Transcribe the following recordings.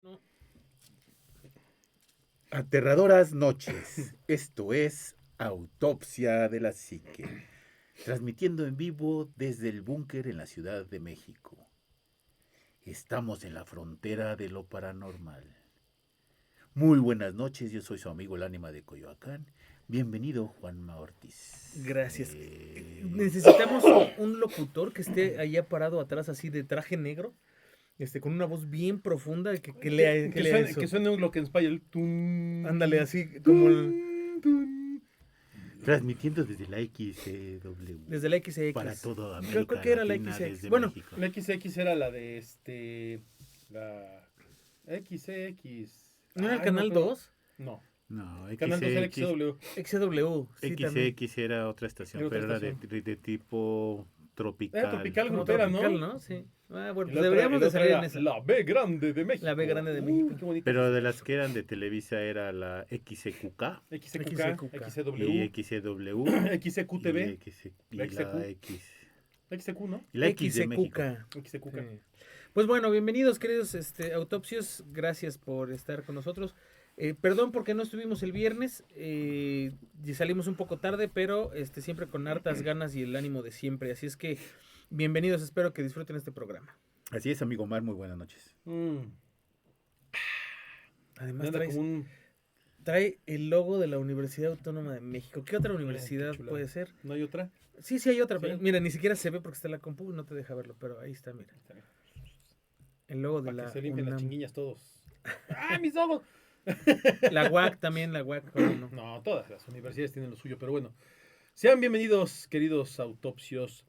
No. Aterradoras noches. Esto es Autopsia de la Psique, transmitiendo en vivo desde el búnker en la Ciudad de México. Estamos en la frontera de lo paranormal. Muy buenas noches, yo soy su amigo el ánima de Coyoacán. Bienvenido, Juanma Ortiz. Gracias. Necesitamos un locutor que esté allá parado atrás así de traje negro, con una voz bien profunda que lea, que lea eso. Que suene un Glockenspiel, el Ándale, así como tun. Transmitiendo desde la XCW. desde la XX. Para toda Creo América que era la Latina XX. desde Bueno, México. La XX era la de la XX. ¿no era el Ay, canal pero- 2? No, No, Canal 2 era XX, XW. XW, sí, también. XX era otra estación, Era otra pero era estación. de tipo tropical. Era tropical Como grupera, tropical, ¿no? ¿no? Sí. Ah, bueno, Y pues la otra- deberíamos y la de otra salir era en esa. La B grande de México. La B grande de México. Qué bonito. Pero de las que eran de Televisa era la XQK XCQK, y XCW, XCW XCQTV, y la la XQ. X. XCQ, ¿no? Y la X de México. XCQK. Sí. Pues bueno, bienvenidos queridos autopsios, gracias por estar con nosotros. Perdón porque no estuvimos el viernes, y salimos un poco tarde, pero siempre con hartas ganas y el ánimo de siempre. Así es que bienvenidos, espero que disfruten este programa. Así es, amigo Omar, muy buenas noches. Además Anda como un... trae el logo de la Universidad Autónoma de México. ¿Qué otra qué universidad chulada. puede ser? ¿No hay otra? Sí, sí hay otra, Sí. pero mira, ni siquiera se ve porque está en la compu, no te deja verlo, pero ahí está, mira. El logo de Para la que se limpien las UNAM. chinguillas todos. ¡Ah, mis ojos! La UAC también, la UAC, ¿cómo no? No, todas las universidades tienen lo suyo, pero bueno. Sean bienvenidos, queridos autopsios,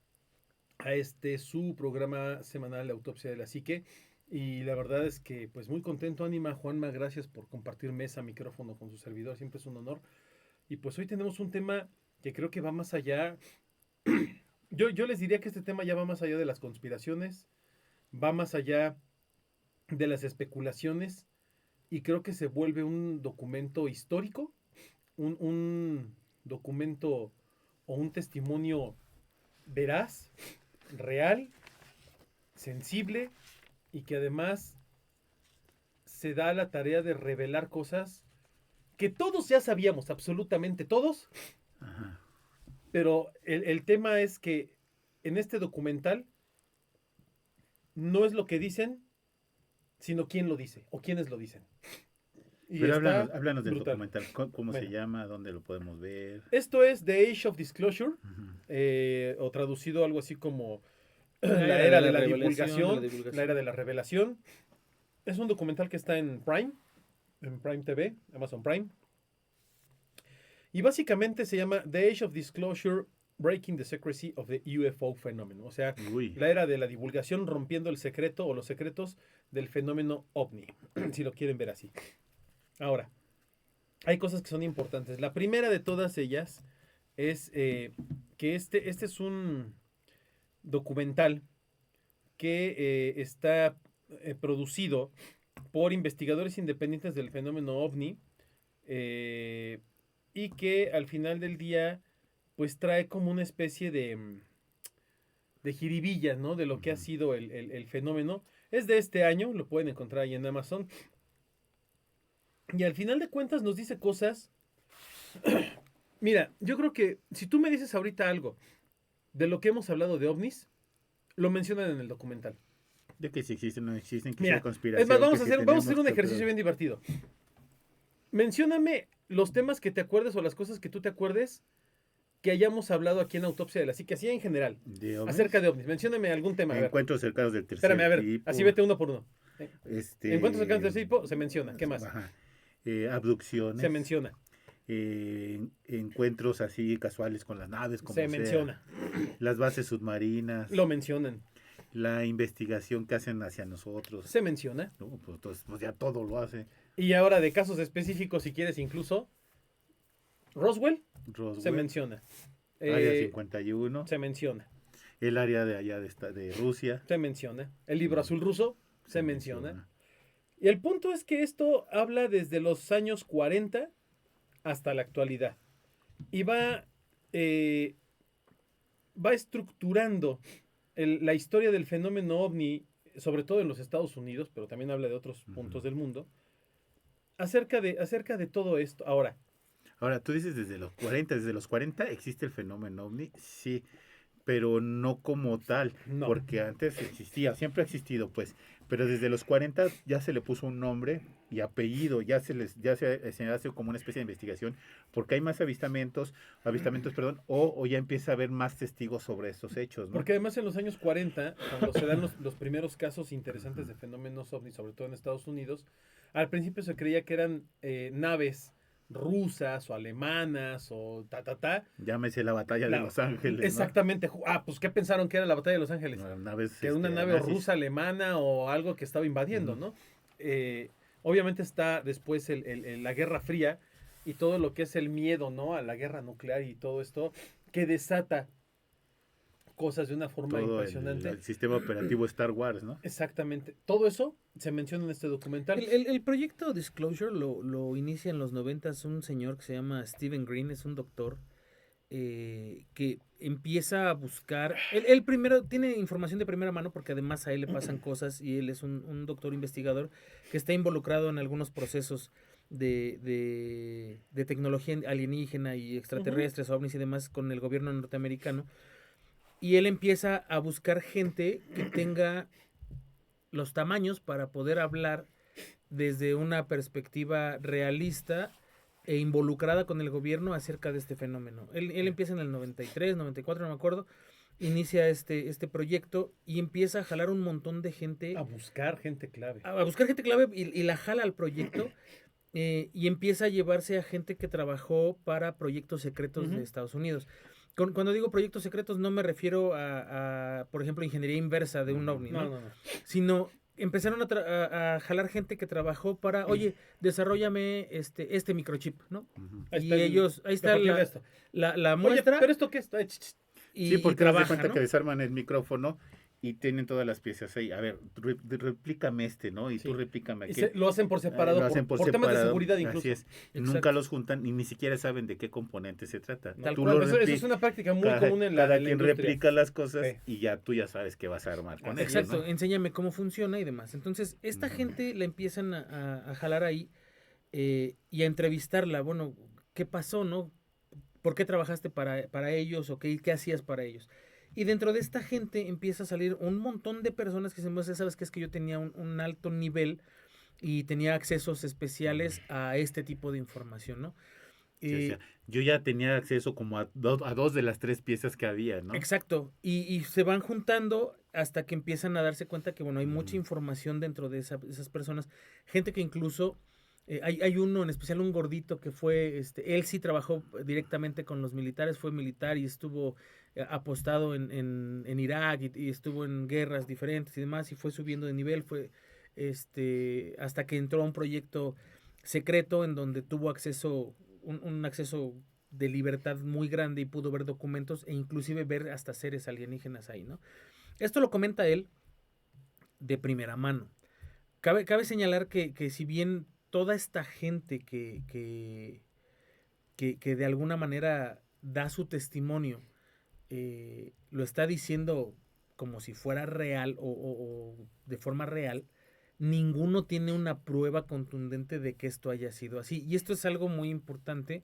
a su programa semanal de Autopsia de la Psique. Y la verdad es que, pues, muy contento, Ánima, Juanma, gracias por compartir mesa, micrófono con su servidor, siempre es un honor. Y pues hoy tenemos un tema que creo que va más allá. Yo les diría que este tema ya va más allá de las conspiraciones, va más allá de las especulaciones, y creo que se vuelve un documento histórico, un documento o un testimonio veraz, real, sensible, y que además se da la tarea de revelar cosas que todos ya sabíamos, absolutamente todos, Ajá. pero el tema es que en este documental no es lo que dicen, sino quién lo dice o quiénes lo dicen. Y Pero está háblanos del brutal. documental. ¿Cómo se Bueno. llama? ¿Dónde lo podemos ver? Esto es The Age of Disclosure, Ujú. o traducido algo así como La la era era de de la la revelación, divulgación, la era de la revelación. Es un documental que está en Prime TV, Amazon Prime. Y básicamente se llama The Age of Disclosure, Breaking the Secrecy of the UFO Phenomenon. O sea, Uy. la era de la divulgación rompiendo el secreto o los secretos del fenómeno ovni, si lo quieren ver así. Ahora, hay cosas que son importantes. La primera de todas ellas es que este es un documental que está producido por investigadores independientes del fenómeno ovni, y que al final del día pues trae como una especie de jiribilla, ¿no? De lo que ha sido el fenómeno. Es de este año, lo pueden encontrar ahí en Amazon. Y al final de cuentas nos dice cosas. Mira, yo creo que si tú me dices ahorita algo de lo que hemos hablado de ovnis, lo mencionan en el documental. De que si existen o no existen, que Mira, sea conspiración. es más, vamos que a si hacer un tenemos, ejercicio bien divertido. Mencióname los temas que te acuerdes o las cosas que tú te acuerdes que hayamos hablado aquí en Autopsia de la Psique, así en general, ¿De ovnis? acerca de ovnis. Mencióname algún tema. A ver. Encuentros cercanos del tercer Espérame, a ver, tipo. así vete uno por uno. Este, Encuentros cercanos del tercer tipo, se menciona. ¿Qué más? Ajá. Abducciones. Se menciona. Encuentros así casuales con las naves, como Se sea. menciona. Las bases submarinas. Lo mencionan. La investigación que hacen hacia nosotros. Se menciona. No, pues, entonces, pues ya todo lo hace. Y ahora de casos específicos, si quieres incluso, Roswell, Roswell, se menciona. Área 51. Se menciona. El área de allá de Rusia. Se menciona. El libro azul ruso se menciona. Y el punto es que esto habla desde los años 40 hasta la actualidad. Y va estructurando la historia del fenómeno ovni sobre todo en los Estados Unidos, pero también habla de otros puntos del mundo, acerca de todo esto. Ahora, tú dices desde los 40 existe el fenómeno ovni, sí, pero no como tal, No. porque antes existía, siempre ha existido, pues, pero desde los 40 ya se le puso un nombre y apellido, se hace como una especie de investigación, porque hay más avistamientos, perdón, o ya empieza a haber más testigos sobre estos hechos, ¿no? Porque además en los años 40, cuando se dan los primeros casos interesantes de fenómenos ovni, sobre todo en Estados Unidos, al principio se creía que eran naves rusas o alemanas o Llámese la batalla de Los Ángeles, ¿no? Exactamente. Pues ¿qué pensaron que era la batalla de Los Ángeles? Naves, Que era una nave nazis. rusa, alemana o algo que estaba invadiendo, ¿no? Obviamente está después la Guerra Fría y todo lo que es el miedo, ¿no? A la guerra nuclear y todo esto que desata cosas de una forma Todo impresionante. el sistema operativo Star Wars, ¿no? Exactamente. Todo eso se menciona en este documental. El proyecto Disclosure lo inicia en los 90 un señor que se llama Stephen Green, es un doctor que empieza a buscar. Él primero tiene información de primera mano porque además a él le pasan cosas y él es un doctor investigador que está involucrado en algunos procesos de tecnología alienígena y extraterrestres, ovnis y demás con el gobierno norteamericano. Y él empieza a buscar gente que tenga los tamaños para poder hablar desde una perspectiva realista e involucrada con el gobierno acerca de este fenómeno. Él empieza en el 93, 94, no me acuerdo, inicia este proyecto y empieza a jalar un montón de gente. A buscar gente clave. A buscar gente clave y la jala al proyecto y empieza a llevarse a gente que trabajó para proyectos secretos de Estados Unidos. Cuando digo proyectos secretos no me refiero a, por ejemplo, ingeniería inversa de un ovni, ¿no? No. Sino empezaron a jalar gente que trabajó para, oye, desarróllame este microchip, ¿no? Ahí Y ellos, ahí está la muestra. Oye, ¿pero esto qué es? Sí, porque te das cuenta ¿no? que desarman el micrófono y tienen todas las piezas ahí. A ver, replícame ¿no? Y Sí. tú replícame Y aquel. lo hacen por separado, Lo hacen por temas de separado, seguridad incluso. Así es. Exacto. Nunca los juntan y ni siquiera saben de qué componente se trata. Tal Tú cual. lo Eso repli- es una práctica muy cada, común en cada en la quien industria. replica las cosas Sí. y ya tú ya sabes qué vas a armar con ellos, Exacto, ¿no? enséñame cómo funciona y demás. Entonces, esta gente la empiezan a jalar ahí y a entrevistarla. Bueno, ¿qué pasó, no? ¿Por qué trabajaste para ellos o qué hacías para ellos? Y dentro de esta gente empieza a salir un montón de personas que se muestran, sabes que es que yo tenía un alto nivel y tenía accesos especiales a este tipo de información, ¿no? Sí, o sea, yo ya tenía acceso como a dos de las tres piezas que había, ¿no? Exacto, y se van juntando hasta que empiezan a darse cuenta que, bueno, hay mucha información dentro de esas personas, gente que incluso, hay uno en especial, un gordito que fue, él sí trabajó directamente con los militares, fue militar y estuvo apostado en Irak y estuvo en guerras diferentes y demás, y fue subiendo de nivel, fue hasta que entró a un proyecto secreto en donde tuvo acceso, un acceso de libertad muy grande y pudo ver documentos e inclusive ver hasta seres alienígenas ahí, ¿no? Esto lo comenta él de primera mano. Cabe señalar que si bien toda esta gente que de alguna manera da su testimonio, lo está diciendo como si fuera real o de forma real, ninguno tiene una prueba contundente de que esto haya sido así. Y esto es algo muy importante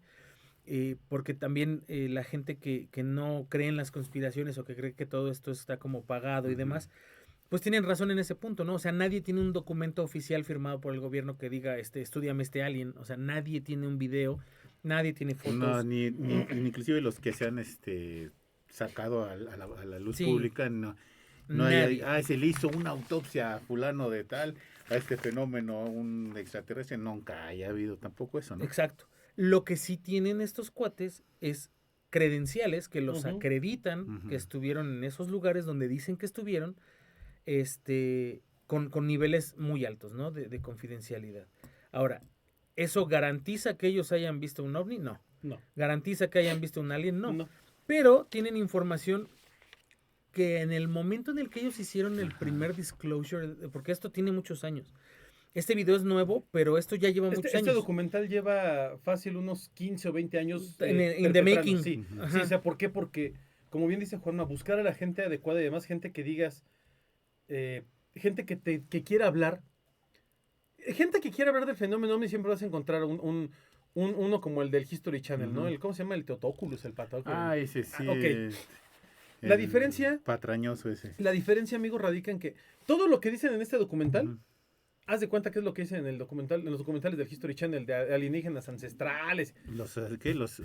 porque también la gente que no cree en las conspiraciones o que cree que todo esto está como pagado y demás, pues tienen razón en ese punto, ¿no? O sea, nadie tiene un documento oficial firmado por el gobierno que diga, estúdiame este alien. O sea, nadie tiene un video, nadie tiene fotos. No, ni inclusive los que se han sacado a la luz Sí. pública, no hay, se le hizo una autopsia a fulano de tal, a este fenómeno, un extraterrestre, nunca haya habido tampoco eso, ¿no? Exacto. Lo que sí tienen estos cuates es credenciales que los acreditan que estuvieron en esos lugares donde dicen que estuvieron, con niveles muy altos, ¿no? De confidencialidad. Ahora, ¿eso garantiza que ellos hayan visto un ovni? No. No. ¿Garantiza que hayan visto un alien? No. No. Pero tienen información que en el momento en el que ellos hicieron el primer disclosure, porque esto tiene muchos años. Este video es nuevo, pero esto ya lleva muchos años. Este documental lleva fácil unos 15 o 20 años. In the making. Sí. Ajá. Sí, o sea, ¿por qué? Porque, como bien dice Juanma, buscar a la gente adecuada y además gente que digas, gente que quiera hablar. Gente que quiera hablar del fenómeno ovni siempre vas a encontrar uno como el del History Channel, ¿no? Ujú. ¿Cómo se llama? El Teotóculos, el Patóculos. Ese sí. ok. La el diferencia- Patrañoso ese. La diferencia, amigo, radica en que todo lo que dicen en este documental, Ujú. haz de cuenta que es lo que dicen en el documental, en los documentales del History Channel de alienígenas ancestrales. ¿Qué? Los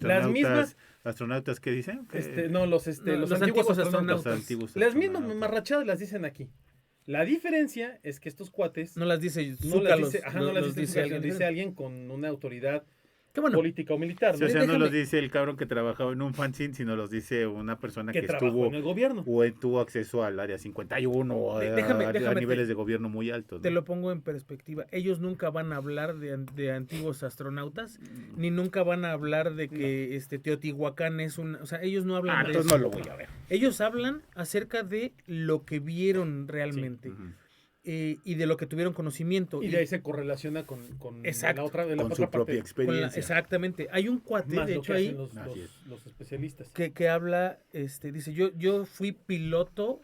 Las mismas- astronautas, ¿qué dicen? Que- No, los los antiguos antiguos astronautas. Los antiguos Las mismas astronautas. mamarrachadas las dicen aquí. La diferencia es que estos cuates No las dice no Zucca, las los- dice, ajá, no los- las los dice, dice alguien, alguien dice diferente. alguien con una autoridad Qué bueno. política o militar, Sí, ¿no? o sea, no déjame- los dice el cabrón que trabajaba en un fanzine, sino los dice una persona que que trabajó estuvo en el gobierno. o tuvo acceso al área 51 o Déjame- a déjame niveles de gobierno muy altos. Te ¿no? lo pongo en perspectiva. Ellos nunca van a hablar de antiguos astronautas, ni nunca van a hablar de que Teotihuacán es un... O sea, ellos no hablan de entonces eso. no lo voy a ver. Ellos hablan acerca de lo que vieron realmente Ujú. y de lo que tuvieron conocimiento. Y de ahí se correlaciona con Exacto. la otra, de la Con otra su parte, propia con experiencia. exactamente. Hay un cuate, más de lo hecho, que ahí hacen Así es. los especialistas. que habla, dice, yo fui piloto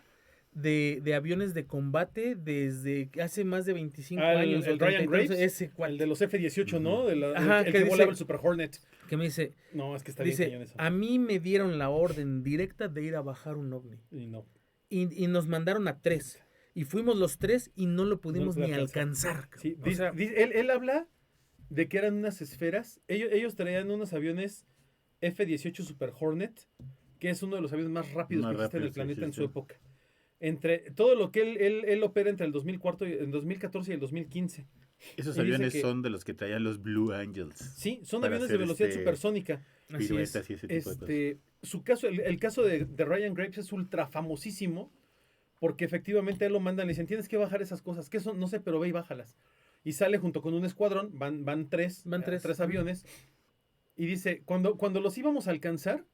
de aviones de combate desde hace más de 25 años. El o 30 Ryan y tantos, Graves, ese cuate el de los F-18, ¿no? Ajá, el que que dice- volaba el Super Hornet. que me dice, No, es que está bien dice, cañón eso. a mí me dieron la orden directa de ir a bajar un ovni. Y no. Y nos mandaron a 3. Y fuimos los 3 y no lo pudimos No lo ni alcanzar. alcanzar. Sí, O sea, él habla de que eran unas esferas. Ellos traían unos aviones F-18 Super Hornet, que es uno de los aviones más rápidos Más que existe en el rápidos que planeta en su existen. época. Entre todo lo que él opera entre el 2014 y el 2015. Esos Y dice aviones que- son de los que traían los Blue Angels. Sí, son Para aviones de hacer velocidad supersónica. así es. Piruetas y ese tipo de cosas. Su caso, el caso de Ryan Graves es ultra famosísimo porque efectivamente a él lo mandan, le dicen, tienes que bajar esas cosas, que son, no sé, pero ve y bájalas. Y sale junto con un escuadrón, van tres Van tres. aviones, y dice, cuando los íbamos a alcanzar,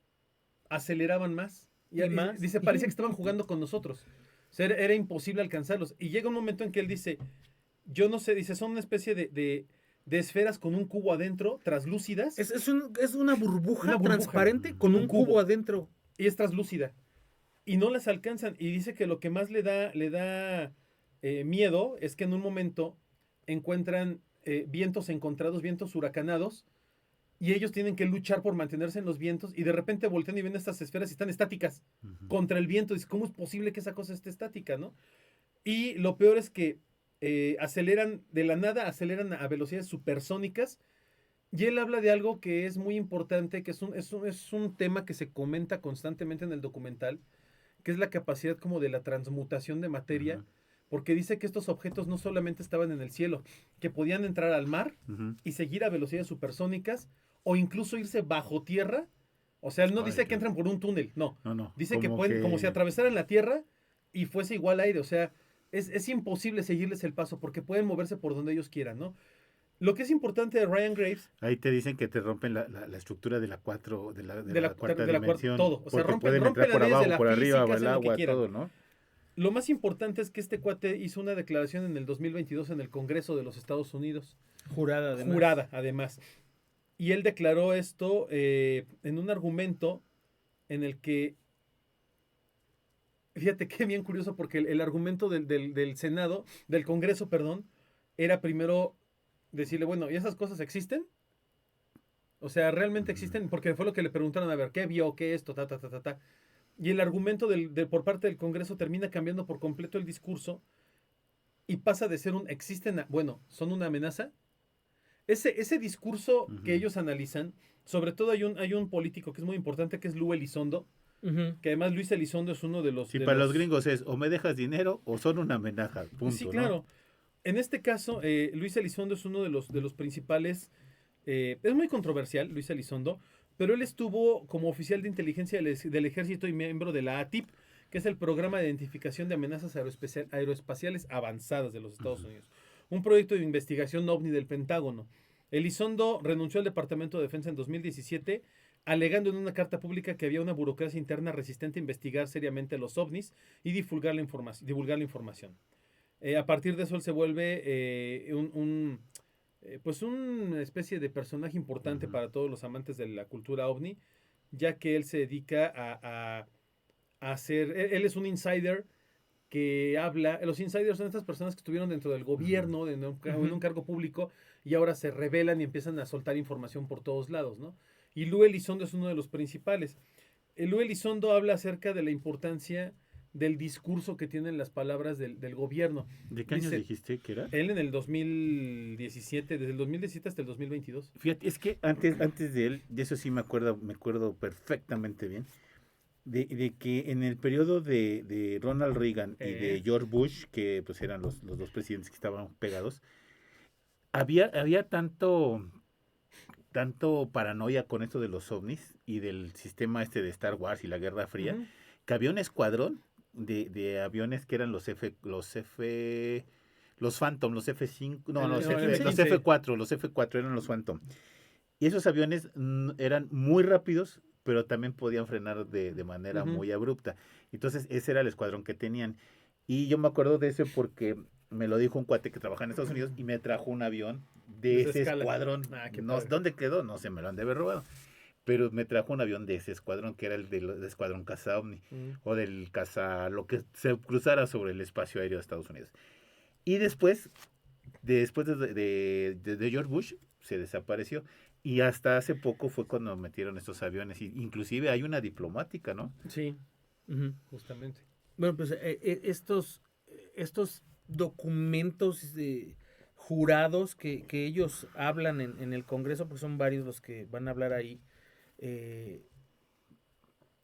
aceleraban más. Y más. Dice, parecía que estaban jugando con nosotros. O sea, era imposible alcanzarlos. Y llega un momento en que él dice, yo no sé, dice, son una especie de esferas con un cubo adentro, traslúcidas. Es una burbuja Una burbuja. transparente con Un un cubo. cubo adentro. Y es traslúcida. Y no las alcanzan. Y dice que lo que más le da miedo es que en un momento encuentran vientos encontrados, vientos huracanados, y ellos tienen que luchar por mantenerse en los vientos, y de repente voltean y ven estas esferas y están estáticas Ujú. contra el viento. Dice, ¿cómo es posible que esa cosa esté estática, no? Y lo peor es que aceleran de la nada, aceleran a velocidades supersónicas. Y él habla de algo que es muy importante, que es un tema que se comenta constantemente en el documental, que es la capacidad como de la transmutación de materia, Ujú. porque dice que estos objetos no solamente estaban en el cielo, que podían entrar al mar Ujú. y seguir a velocidades supersónicas, o incluso irse bajo tierra. O sea, él no Ay, dice que claro. entran por un túnel, no. No. Dice que pueden, como si atravesaran la tierra y fuese igual aire. O sea, es imposible seguirles el paso porque pueden moverse por donde ellos quieran, ¿no? Lo que es importante de Ryan Graves, Ahí te dicen que te rompen la estructura de la cuarta de la dimensión. todo. O sea, porque rompen pueden las entrar por leyes de abajo, la por arriba, física, o el hacen lo que agua, quieran. todo, ¿no? lo más importante es que este cuate hizo una declaración en el 2022 en el Congreso de los Estados Unidos. Jurada, además. Jurada, además. Y él declaró esto en un argumento en el que, fíjate qué bien curioso, porque el argumento del Senado, del Congreso, perdón, era primero decirle, bueno, ¿y esas cosas existen? O sea, ¿realmente existen? Porque fue lo que le preguntaron, a ver, ¿qué vio? ¿Qué esto? Ta. Y el argumento por parte del Congreso termina cambiando por completo el discurso y pasa de ser bueno, son una amenaza. Ese discurso que ellos analizan, sobre todo hay un político que es muy importante, que es Luis Elizondo, que además Luis Elizondo es uno de los... Sí, de para los gringos es o me dejas dinero o son una amenaza, punto. Sí, ¿no? claro. En este caso, Luis Elizondo es uno de los principales... es muy controversial, Luis Elizondo, pero él estuvo como oficial de inteligencia del ejército y miembro de la ATIP, que es el Programa de Identificación de Amenazas Aeroespaciales Avanzadas de los Estados Unidos. Un proyecto de investigación ovni del Pentágono. Elizondo renunció al Departamento de Defensa en 2017, alegando en una carta pública que había una burocracia interna resistente a investigar seriamente los ovnis y divulgar la información. A partir de eso él se vuelve pues una especie de personaje importante para todos los amantes de la cultura ovni, ya que él se dedica a hacer, él es un insider que habla, los insiders son estas personas que estuvieron dentro del gobierno, en un cargo público, y ahora se rebelan y empiezan a soltar información por todos lados, ¿no? Y Lou Elizondo es uno de los principales. Lou Elizondo habla acerca de la importancia del discurso que tienen las palabras del gobierno. ¿De qué año dijiste que era? Él en el 2017, desde el 2017 hasta el 2022. Fíjate, es que antes de él, de eso sí me acuerdo perfectamente bien, de que en el periodo de Ronald Reagan y de George Bush, que pues eran los dos presidentes que estaban pegados, había tanto paranoia con esto de los ovnis y del sistema de Star Wars y la Guerra Fría, que había un escuadrón de aviones que eran los Phantom, los F5, los F4 eran los Phantom. Y esos aviones eran muy rápidos, pero también podían frenar de manera muy abrupta. Entonces, ese era el escuadrón que tenían. Y yo me acuerdo de eso porque me lo dijo un cuate que trabajaba en Estados Unidos y me trajo un avión de ese escuadrón. ¿Dónde quedó? No sé, me lo han de haber robado. Pero me trajo un avión de ese escuadrón, que era el del escuadrón caza OVNI, o del caza, lo que se cruzara sobre el espacio aéreo de Estados Unidos. Y después de George Bush, se desapareció. Y hasta hace poco fue cuando metieron estos aviones. Y inclusive hay una diplomática, ¿no? Sí, justamente. Bueno, pues estos documentos jurados que ellos hablan en el Congreso, porque son varios los que van a hablar ahí,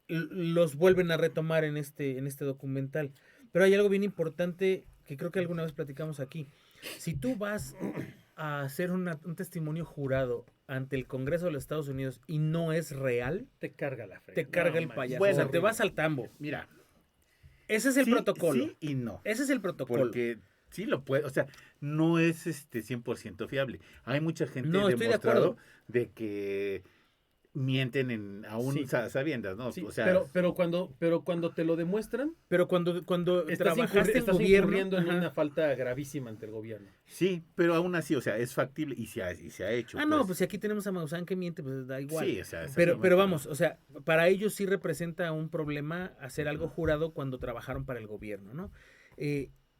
los vuelven a retomar en este documental. Pero hay algo bien importante que creo que alguna vez platicamos aquí. Si tú vas a hacer un testimonio jurado ante el Congreso de los Estados Unidos y no es real, te carga la frega. Te carga el payaso. Bueno, o sea, te vas al tambo. Mira. Ese es el protocolo. Sí y no. Ese es el protocolo. Porque sí lo puede, o sea, no es 100% fiable. Hay mucha gente demostrado de que mienten aún sabiendas, ¿no? Sí, o sea, pero cuando te lo demuestran, pero cuando estás incurriendo en una falta gravísima ante el gobierno. Sí, pero aún así, o sea, es factible y se ha hecho. No, pues si aquí tenemos a Maussan que miente, pues da igual. Sí, o sea, pero vamos, o sea, para ellos sí representa un problema hacer algo jurado cuando trabajaron para el gobierno, ¿no?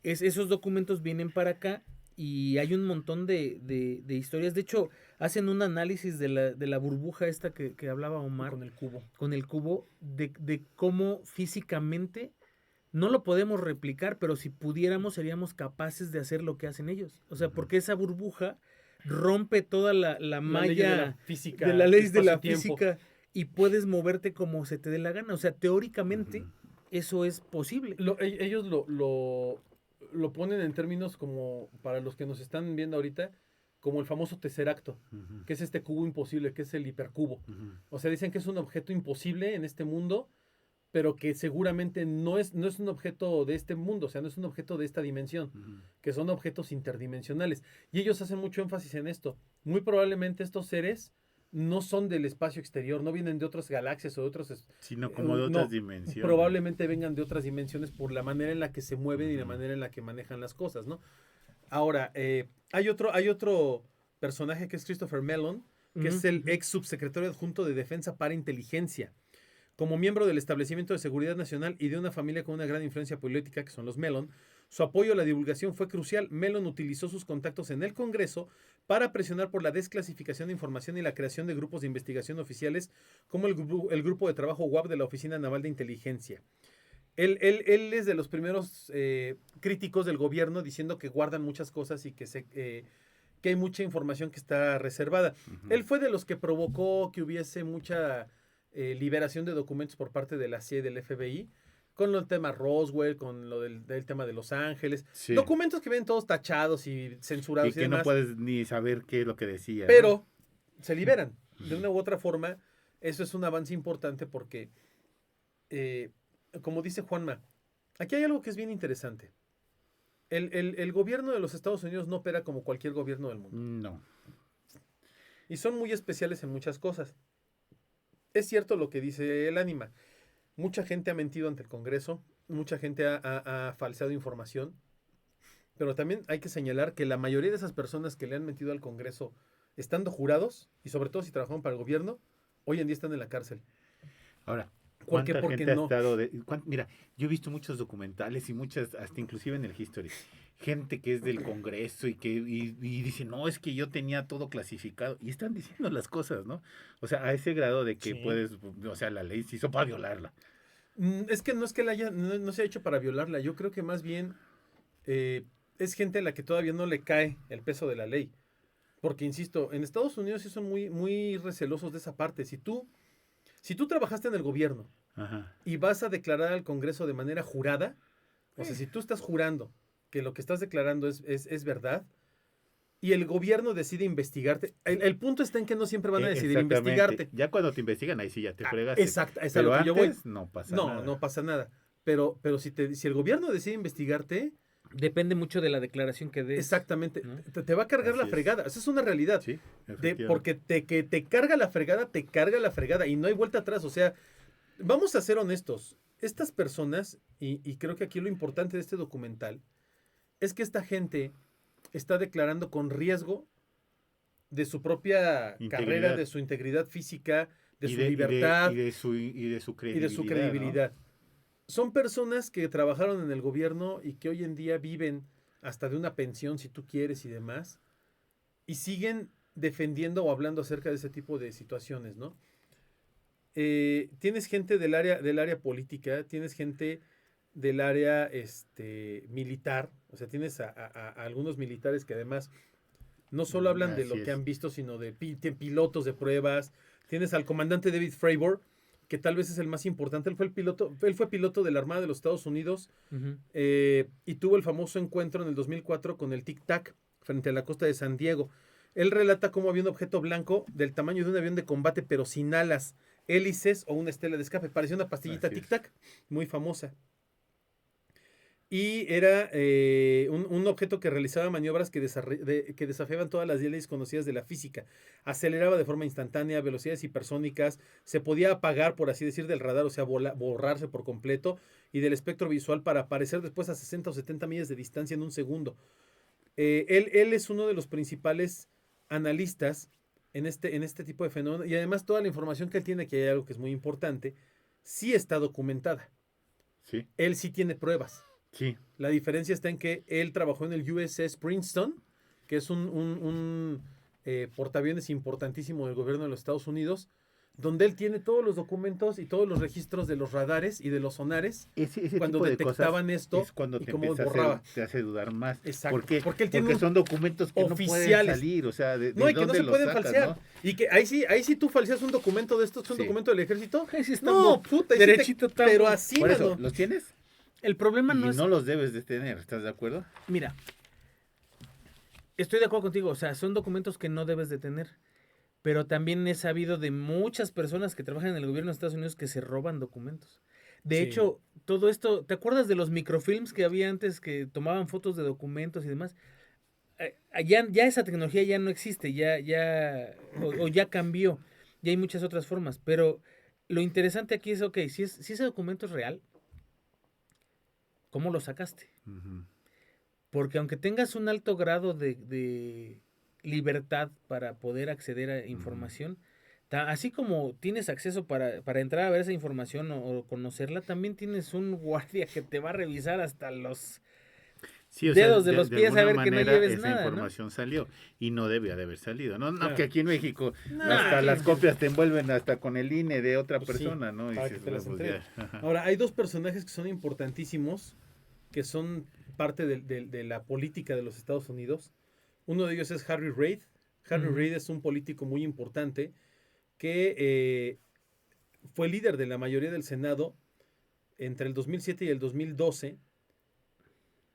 Esos documentos vienen para acá y hay un montón de historias. De hecho, hacen un análisis de la burbuja esta que hablaba Omar. Con el cubo, de cómo físicamente no lo podemos replicar, pero si pudiéramos seríamos capaces de hacer lo que hacen ellos. O sea, porque esa burbuja rompe toda la malla de la ley de la física y puedes moverte como se te dé la gana. O sea, teóricamente eso es posible. Ellos lo ponen en términos como, para los que nos están viendo ahorita, como el famoso tesseracto, que es este cubo imposible, que es el hipercubo. O sea, dicen que es un objeto imposible en este mundo, pero que seguramente no es un objeto de este mundo, o sea, no es un objeto de esta dimensión, que son objetos interdimensionales. Y ellos hacen mucho énfasis en esto. Muy probablemente estos seres no son del espacio exterior, no vienen de otras galaxias o de otros... Sino como de otras dimensiones. Probablemente vengan de otras dimensiones por la manera en la que se mueven y la manera en la que manejan las cosas, ¿no? Ahora, hay otro personaje que es Christopher Mellon, que es el ex subsecretario adjunto de Defensa para Inteligencia. Como miembro del establecimiento de seguridad nacional y de una familia con una gran influencia política, que son los Mellon, su apoyo a la divulgación fue crucial. Mellon utilizó sus contactos en el Congreso para presionar por la desclasificación de información y la creación de grupos de investigación oficiales como el grupo de trabajo UAP de la Oficina Naval de Inteligencia. Él es de los primeros críticos del gobierno diciendo que guardan muchas cosas y que hay mucha información que está reservada. Él fue de los que provocó que hubiese mucha liberación de documentos por parte de la CIA y del FBI, con el tema Roswell, con lo del tema de Los Ángeles. Sí. Documentos que ven todos tachados y censurados. Y que no puedes ni saber qué es lo que decía. Pero se liberan. De una u otra forma, eso es un avance importante porque, como dice Juanma, aquí hay algo que es bien interesante. El gobierno de los Estados Unidos no opera como cualquier gobierno del mundo. No. Y son muy especiales en muchas cosas. Es cierto lo que dice el ánima. Mucha gente ha mentido ante el Congreso, mucha gente ha falseado información, pero también hay que señalar que la mayoría de esas personas que le han mentido al Congreso, estando jurados, y sobre todo si trabajaron para el gobierno, hoy en día están en la cárcel. Ahora, ¿Por qué? ¿Cuánta Porque gente ha no. estado mira, yo he visto muchos documentales y muchas, hasta inclusive en el History, gente que es del Congreso y dice, no, es que yo tenía todo clasificado. Y están diciendo las cosas, ¿no? O sea, a ese grado de que Sí. puedes, o sea, la ley se hizo para violarla. Es que no es que no se ha hecho para violarla. Yo creo que más bien es gente a la que todavía no le cae el peso de la ley. Porque, insisto, en Estados Unidos sí son muy, muy recelosos de esa parte. Si tú trabajaste en el gobierno Ajá. y vas a declarar al Congreso de manera jurada, o sea, si tú estás jurando que lo que estás declarando es verdad, y el gobierno decide investigarte, el punto está en que no siempre van a decidir Exactamente. investigarte. Ya cuando te investigan, ahí sí ya te fregaste. Exacto, es a Pero lo que yo voy. antes no pasa No, nada. no pasa nada. Pero si el gobierno decide investigarte, Depende mucho de la declaración que des. exactamente, ¿no? te va a cargar Así la es. fregada. Esa es una realidad. Sí, De, efectivamente. porque que te carga la fregada, te carga la fregada y no hay vuelta atrás. O sea, vamos a ser honestos. Estas personas, y creo que aquí lo importante de este documental, es que esta gente está declarando con riesgo de su propia carrera, Integridad. de su integridad física, de Y su libertad y de su y credibilidad. de su credibilidad. Son personas que trabajaron en el gobierno y que hoy en día viven hasta de una pensión, si tú quieres, y demás, y siguen defendiendo o hablando acerca de ese tipo de situaciones, ¿no? Tienes gente del área política, tienes gente del área militar, o sea, tienes a algunos militares que además no solo hablan de Así lo que es. han visto, sino de pilotos de pruebas. Tienes al comandante David Fravor, que tal vez es el más importante. Él fue piloto de la Armada de los Estados Unidos Ujú. y tuvo el famoso encuentro en el 2004 con el Tic Tac frente a la costa de San Diego. Él relata cómo había un objeto blanco del tamaño de un avión de combate, pero sin alas, hélices o una estela de escape. Parecía una pastillita Así es. Tic Tac, muy famosa. Y era un objeto que realizaba maniobras que desafiaban todas las leyes conocidas de la física. Aceleraba de forma instantánea, velocidades hipersónicas, se podía apagar, por así decir, del radar, o sea, borrarse por completo, y del espectro visual para aparecer después a 60 o 70 millas de distancia en un segundo. Él es uno de los principales analistas en este tipo de fenómenos, y además toda la información que él tiene, que hay algo que es muy importante, sí está documentada. Sí, Él sí tiene pruebas. sí. La diferencia está en que él trabajó en el USS Princeton, que es un portaaviones importantísimo del gobierno de los Estados Unidos, donde él tiene todos los documentos y todos los registros de los radares y de los sonares Ese cuando tipo de detectaban cosas esto es cuando y te cómo empieza a borraba. te hace dudar más. Exacto. ¿Por qué? Porque él tiene Porque son documentos que no pueden oficiales. salir, o sea, de No, y que no dónde se los pueden sacas, falsear. ¿no? Y que ahí sí tú falseas un documento de estos, un Sí. documento del ejército. Ahí sí está No, puta, ahí sí derechito está. pero así, Por eso, mano. ¿los tienes? El problema Y no es. no los debes de tener, ¿estás de acuerdo? Mira, estoy de acuerdo contigo. O sea, son documentos que no debes de tener. Pero también he sabido de muchas personas que trabajan en el gobierno de Estados Unidos que se roban documentos. De Sí. hecho, todo esto, ¿te acuerdas de los microfilms que había antes que tomaban fotos de documentos y demás? Ya esa tecnología ya no existe, o ya cambió. Ya hay muchas otras formas. Pero lo interesante aquí es, ok, si ese documento es real, ¿cómo lo sacaste? Ujú. Porque aunque tengas un alto grado de libertad para poder acceder a información, así como tienes acceso para entrar a ver esa información o conocerla, también tienes un guardia que te va a revisar hasta los Sí, o dedos sea, de los pies a alguna ver que no manera lleves esa nada, ¿no? información salió y no debía de haber salido. No, Claro. que aquí en México No, hasta aquí- las copias te envuelven hasta con el INE de otra Pues sí, persona, ¿no? Y para dices, que te las "Bueno, entreguen". ya". Ajá. Ahora, hay dos personajes que son importantísimos, que son parte de la política de los Estados Unidos. Uno de ellos es Harry Reid. Harry Ujú. Reid es un político muy importante que fue líder de la mayoría del Senado entre el 2007 y el 2012.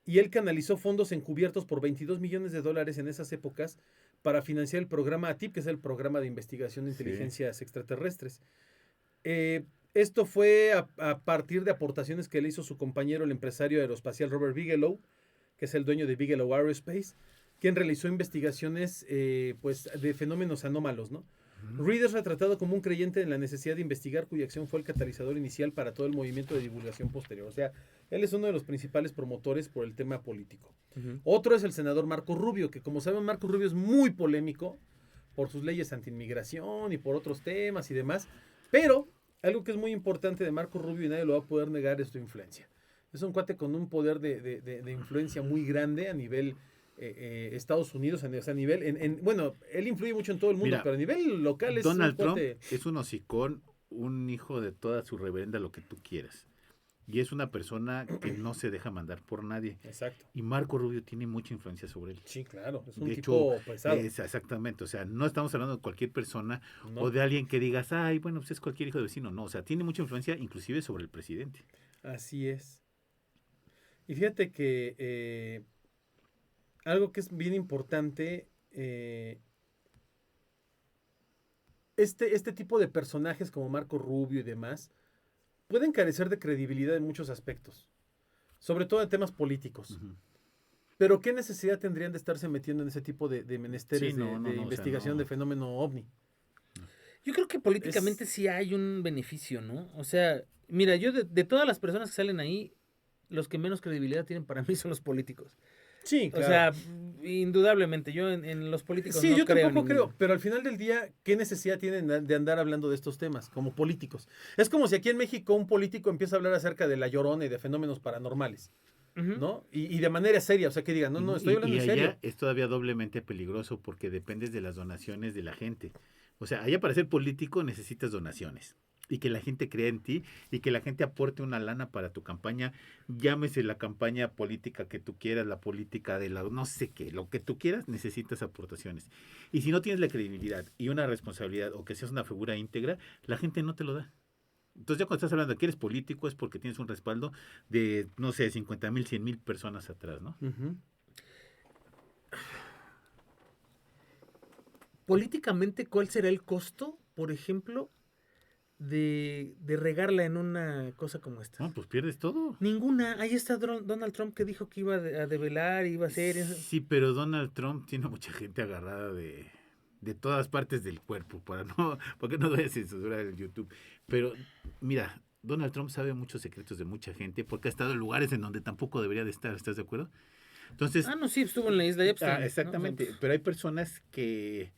Y él canalizó fondos encubiertos por $22 millones en esas épocas para financiar el programa ATIP, que es el programa de investigación de Sí. inteligencias extraterrestres. Esto fue a partir de aportaciones que le hizo su compañero, el empresario aeroespacial Robert Bigelow, que es el dueño de Bigelow Aerospace, quien realizó investigaciones pues, de fenómenos anómalos, ¿no? Reid es retratado como un creyente en la necesidad de investigar, cuya acción fue el catalizador inicial para todo el movimiento de divulgación posterior. O sea, él es uno de los principales promotores por el tema político. Ujú. Otro es el senador Marco Rubio, que como saben, Marco Rubio es muy polémico por sus leyes anti-inmigración y por otros temas y demás, pero algo que es muy importante de Marco Rubio y nadie lo va a poder negar es su influencia. Es un cuate con un poder de influencia muy grande a nivel Estados Unidos, o sea, a nivel, bueno, él influye mucho en todo el mundo, Mira, pero a nivel local es un Donald Trump cuate... es un hocicón, un hijo de toda su reverenda, lo que tú quieras. Y es una persona que no se deja mandar por nadie. Exacto. Y Marco Rubio tiene mucha influencia sobre él. Sí, claro, es un De tipo hecho, pesado. exactamente, o sea, no estamos hablando de cualquier persona ¿No? o de alguien que digas, ay, bueno, pues es cualquier hijo de vecino. No, o sea, tiene mucha influencia inclusive sobre el presidente. Así es. Y fíjate que algo que es bien importante, este tipo de personajes como Marco Rubio y demás, pueden carecer de credibilidad en muchos aspectos, sobre todo en temas políticos. Ujú. Pero ¿qué necesidad tendrían de estarse metiendo en ese tipo de menesteres Sí, no, de o sea, investigación no. de fenómeno ovni? Yo creo que políticamente Es- sí hay un beneficio, ¿no? O sea, mira, yo de todas las personas que salen ahí, los que menos credibilidad tienen para mí son los políticos. Sí, O claro. sea, indudablemente, yo en los políticos Sí, no yo creo tampoco ninguno. creo, pero al final del día, ¿qué necesidad tienen de andar hablando de estos temas como políticos? Es como si aquí en México un político empieza a hablar acerca de la Llorona y de fenómenos paranormales, Ujú. ¿no? Y de manera seria, o sea, que digan, no, estoy hablando Y en serio. allá es todavía doblemente peligroso porque dependes de las donaciones de la gente. O sea, allá para ser político necesitas donaciones y que la gente crea en ti y que la gente aporte una lana para tu campaña, llámese la campaña política que tú quieras, la política de la no sé qué, lo que tú quieras, necesitas aportaciones. Y si no tienes la credibilidad y una responsabilidad o que seas una figura íntegra, la gente no te lo da. Entonces ya cuando estás hablando de que eres político es porque tienes un respaldo de, no sé, 50,000, 100,000 personas atrás, ¿no? Ujú. Políticamente, ¿cuál será el costo, por ejemplo, de regarla en una cosa como esta? No, pues pierdes todo. Ninguna. Ahí está Donald Trump que dijo que iba a develar, iba a hacer eso. Sí, pero Donald Trump tiene mucha gente agarrada de todas partes del cuerpo, porque no voy a censurar el YouTube. Pero mira, Donald Trump sabe muchos secretos de mucha gente porque ha estado en lugares en donde tampoco debería de estar, ¿estás de acuerdo? Entonces, Ah, no, sí, estuvo en la isla de Epstein, ¿no? O sea, exactamente, pero hay personas que,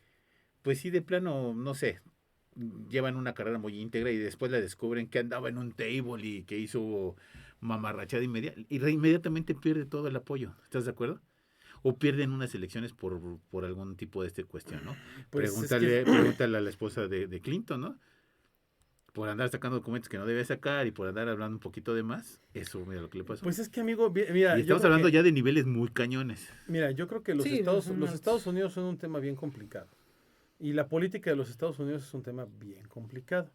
pues sí, de plano, no sé, llevan una carrera muy íntegra y después la descubren que andaba en un table y que hizo mamarrachada inmediatamente pierde todo el apoyo, ¿estás de acuerdo? O pierden unas elecciones por algún tipo de cuestión, ¿no? Pues es Pregúntale a la esposa de Clinton, ¿no? Por andar sacando documentos que no debe sacar y por andar hablando un poquito de más, eso, mira lo que le pasó. pues es que, amigo, mira, Y yo estamos creo hablando que, ya de niveles muy cañones. mira, yo creo que los sí, los Estados Unidos son un tema bien complicado. Y la política de los Estados Unidos es un tema bien complicado.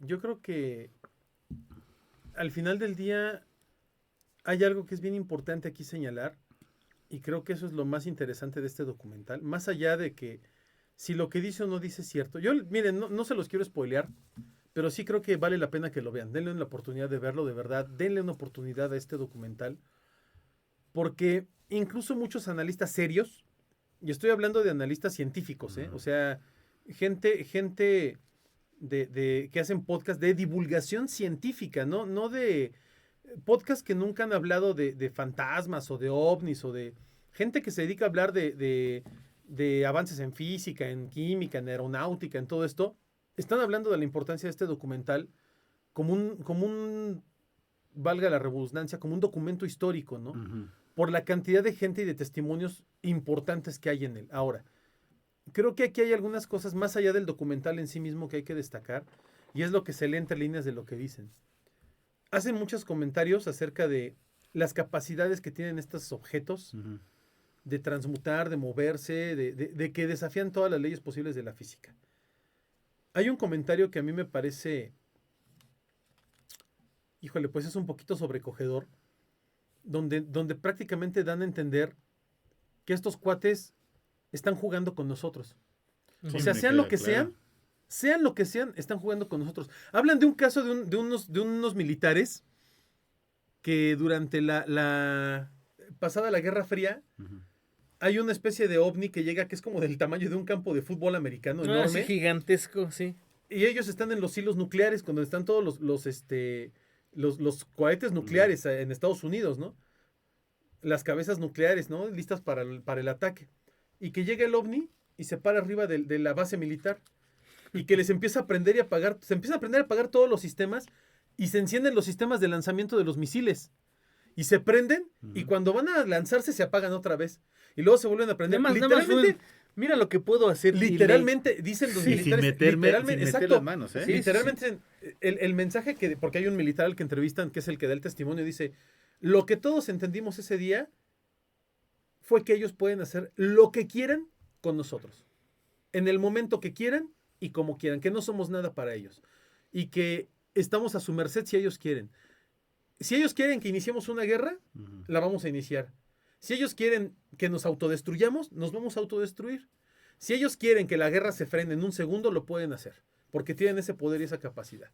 Yo creo que al final del día hay algo que es bien importante aquí señalar, y creo que eso es lo más interesante de este documental, más allá de que si lo que dice o no dice es cierto. Yo, miren, no se los quiero spoilear, pero sí creo que vale la pena que lo vean. Denle una oportunidad de verlo, de verdad. Denle una oportunidad a este documental, porque incluso muchos analistas serios, y estoy hablando de analistas científicos, o sea, gente que hacen podcast de divulgación científica, no de podcast que nunca han hablado de fantasmas o de ovnis o de gente que se dedica a hablar de avances en física, en química, en aeronáutica, en todo esto, están hablando de la importancia de este documental como un valga la redundancia, como un documento histórico, ¿no? Ujú. Por la cantidad de gente y de testimonios importantes que hay en él. Ahora, creo que aquí hay algunas cosas más allá del documental en sí mismo que hay que destacar, y es lo que se lee entre líneas de lo que dicen. Hacen muchos comentarios acerca de las capacidades que tienen estos objetos Ujú. de transmutar, de moverse, de que desafían todas las leyes posibles de la física. Hay un comentario que a mí me parece, híjole, pues es un poquito sobrecogedor, donde prácticamente dan a entender que estos cuates están jugando con nosotros. Ujú. O sea, me sean queda lo que claro. sean lo que sean, están jugando con nosotros. Hablan de un caso de unos militares que durante la pasada la Guerra Fría Ujú. hay una especie de ovni que llega que es como del tamaño de un campo de fútbol americano Ah, sí, enorme. gigantesco, sí. Y ellos están en los hilos nucleares, cuando están todos los cohetes nucleares en Estados Unidos, ¿no? Las cabezas nucleares, ¿no? Listas para el ataque. Y que llega el ovni y se para arriba de la base militar. y que les empieza a aprender y apagar, se empiezan a aprender a apagar todos los sistemas y se encienden los sistemas de lanzamiento de los misiles. Y se prenden y cuando van a lanzarse se apagan otra vez. Y luego se vuelven a prender. Literalmente, mira lo que puedo hacer. literalmente, dicen los militares. Sin meter exacto, las manos, ¿eh? Sí, literalmente, el mensaje que, porque hay un militar al que entrevistan, que es el que da el testimonio, dice, lo que todos entendimos ese día fue que ellos pueden hacer lo que quieran con nosotros. En el momento que quieran y como quieran, que no somos nada para ellos. Y que estamos a su merced si ellos quieren. Si ellos quieren que iniciemos una guerra, la vamos a iniciar. Si ellos quieren que nos autodestruyamos, nos vamos a autodestruir. Si ellos quieren que la guerra se frene en un segundo, lo pueden hacer, porque tienen ese poder y esa capacidad.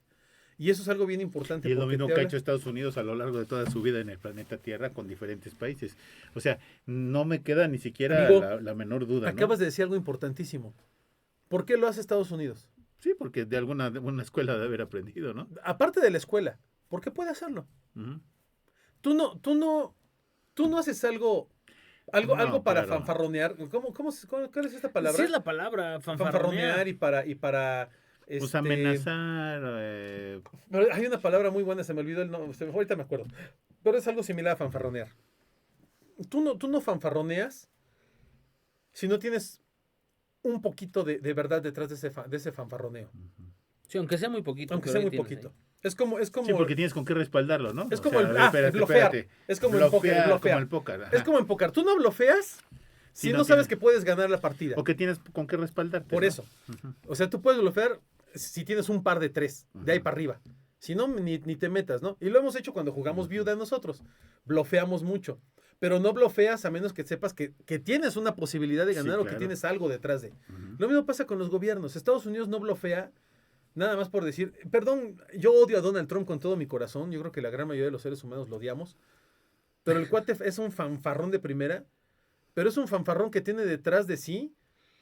Y eso es algo bien importante. Y es lo mismo que ha hecho Estados Unidos a lo largo de toda su vida en el planeta Tierra con diferentes países. O sea, no me queda ni siquiera Amigo, la menor duda, ¿no? Acabas de decir algo importantísimo. ¿Por qué lo hace Estados Unidos? Sí, porque de una escuela debe haber aprendido, ¿no? Aparte de la escuela, ¿por qué puede hacerlo? Uh-huh. Tú no haces algo para claro. fanfarronear. ¿Cuál es esta palabra? Sí es la palabra, Fanfarronear y para Pues amenazar. Pero hay una palabra muy buena, se me olvidó el nombre, ahorita me acuerdo. Pero es algo similar a fanfarronear. Tú no fanfarroneas si no tienes un poquito de verdad detrás de ese fanfarroneo. Sí, aunque sea muy poquito. Aunque pero sea ahí muy tienes poquito. ahí. Es como Sí, porque tienes con qué respaldarlo, ¿no? Es O como sea, blofear. Es como el póker. Como el póker. Ajá. Es como en póker. Tú no blofeas si Sí, no no sabes tienes. que puedes ganar la partida. O que tienes con qué respaldarte. Por ¿no? eso. O sea, tú puedes blofear si tienes un par de 3, de ahí para arriba. Si no, ni te metas, ¿no? Y lo hemos hecho cuando jugamos viuda nosotros. Blofeamos mucho. Pero no blofeas a menos que sepas que tienes una posibilidad de ganar Sí, o que claro. tienes algo detrás de. Lo mismo pasa con los gobiernos. Estados Unidos no blofea nada más por decir, perdón, yo odio a Donald Trump con todo mi corazón. Yo creo que la gran mayoría de los seres humanos lo odiamos. Pero el cuate es un fanfarrón de primera. Pero es un fanfarrón que tiene detrás de sí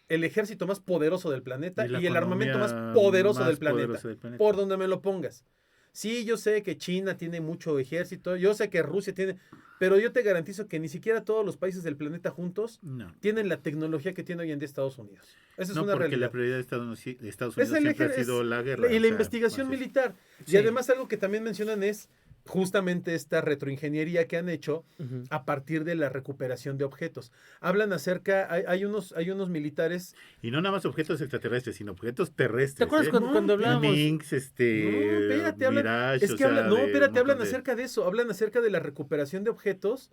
el ejército más poderoso del planeta la y el armamento más economía poderoso más del planeta. poderosa del planeta. Por donde me lo pongas. Sí, yo sé que China tiene mucho ejército, yo sé que Rusia tiene, pero yo te garantizo que ni siquiera todos los países del planeta juntos No. tienen la tecnología que tiene hoy en día Estados Unidos. Esa es No, una porque realidad. la prioridad de Estados Es Unidos el siempre ha ejer- sido es la guerra. y o la sea, investigación así es. militar. Sí. Y además algo que también mencionan es justamente esta retroingeniería que han hecho Ujú. a partir de la recuperación de objetos. Hablan acerca, hay unos militares. Y no nada más objetos extraterrestres, sino objetos terrestres. ¿Te acuerdas cuando hablábamos? Minx, No, espérate, hablan, Mirage, es o que sea, hablan, no, de un espérate, hablan montón de- acerca de eso, hablan acerca de la recuperación de objetos,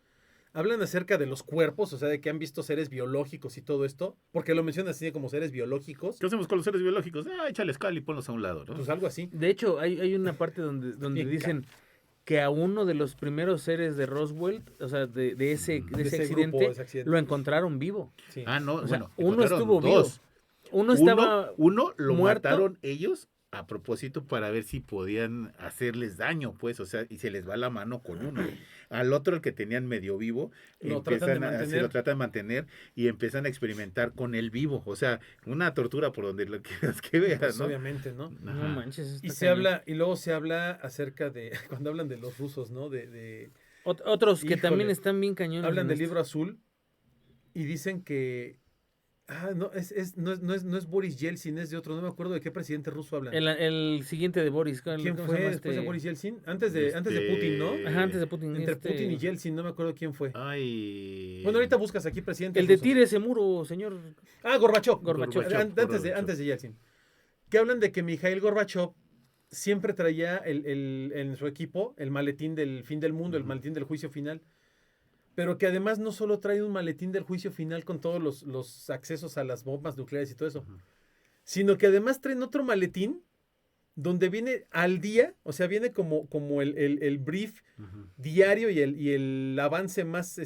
hablan acerca de los cuerpos, o sea, de que han visto seres biológicos y todo esto, porque lo mencionan así como seres biológicos, ¿Qué hacemos con los seres biológicos? Échale escala y ponlos a un lado, ¿no? pues algo así. De hecho, hay una parte donde Bien, dicen que a uno de los primeros seres de Roswell, o sea, de ese ese accidente, grupo, ese accidente. lo encontraron vivo. Sí. No, O sea, bueno. uno encontraron estuvo vivo. dos. Uno estaba Uno lo muerto. mataron ellos a propósito para ver si podían hacerles daño, pues, o sea, y se les va la mano con uno. Al otro, el que tenían medio vivo, Lo tratan de mantener. se lo tratan de mantener y empiezan a experimentar con el vivo. O sea, una tortura por donde lo quieras que veas, Pues, ¿no? obviamente, ¿no? No Ajá. manches. Y está se cañón. habla, y luego se habla acerca de, cuando hablan de los rusos, ¿no? Otros que también Híjole. están bien cañones. Hablan en del esto. libro azul y dicen que no es Boris Yeltsin, es de otro, no me acuerdo de qué presidente ruso hablan. El siguiente de Boris. ¿Quién ¿cómo se fue llama después de este? Boris Yeltsin? Antes de Putin, ¿no? Ajá, antes de Putin. Entre Putin y Yeltsin, no me acuerdo quién fue. Ay. Bueno, ahorita buscas aquí presidente El de ruso. tire ese muro, señor. Gorbachev. Gorbachev. Antes de Yeltsin. Que hablan de que Mikhail Gorbachev siempre traía en su equipo el maletín del fin del mundo, el maletín del juicio final. Pero que además no solo trae un maletín del juicio final con todos los accesos a las bombas nucleares y todo eso, sino que además traen otro maletín donde viene al día, o sea, viene como el brief diario y el avance más,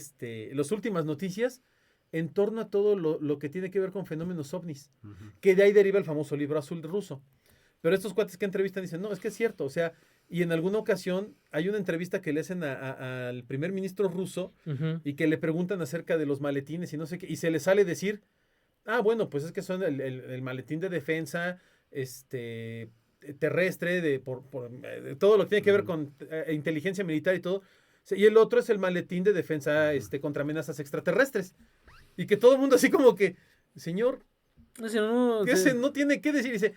las últimas noticias en torno a todo lo que tiene que ver con fenómenos ovnis, que de ahí deriva el famoso libro azul ruso. Pero estos cuates que entrevistan dicen, no, es que es cierto, o sea, y en alguna ocasión hay una entrevista que le hacen al primer ministro ruso Ujú. y que le preguntan acerca de los maletines y no sé qué, y se le sale decir, bueno, pues es que son el maletín de defensa, terrestre, de todo lo que tiene que ver con inteligencia militar y todo, y el otro es el maletín de defensa contra amenazas extraterrestres. Y que todo el mundo así como que, señor, No, Que ese no tiene que decir. Dice,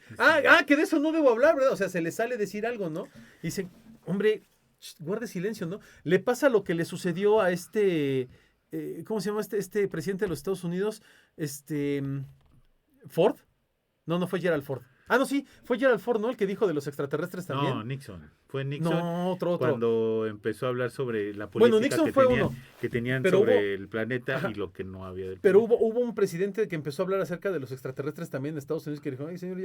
que de eso no debo hablar, ¿verdad? O sea, se le sale decir algo, ¿no? Dice, hombre, guarde silencio, ¿no? Le pasa lo que le sucedió a ¿cómo se llama este presidente de los Estados Unidos? ¿Ford? No fue Gerald Ford. No, sí, fue Gerald Ford, ¿no? El que dijo de los extraterrestres también. No, Nixon. Fue Nixon. No, otro. Cuando empezó a hablar sobre la política Nixon fue uno. Que tenían Pero sobre el planeta Ajá. y lo que no había del Pero planeta. hubo un presidente que empezó a hablar acerca de los extraterrestres también en Estados Unidos que dijo, ay, señor,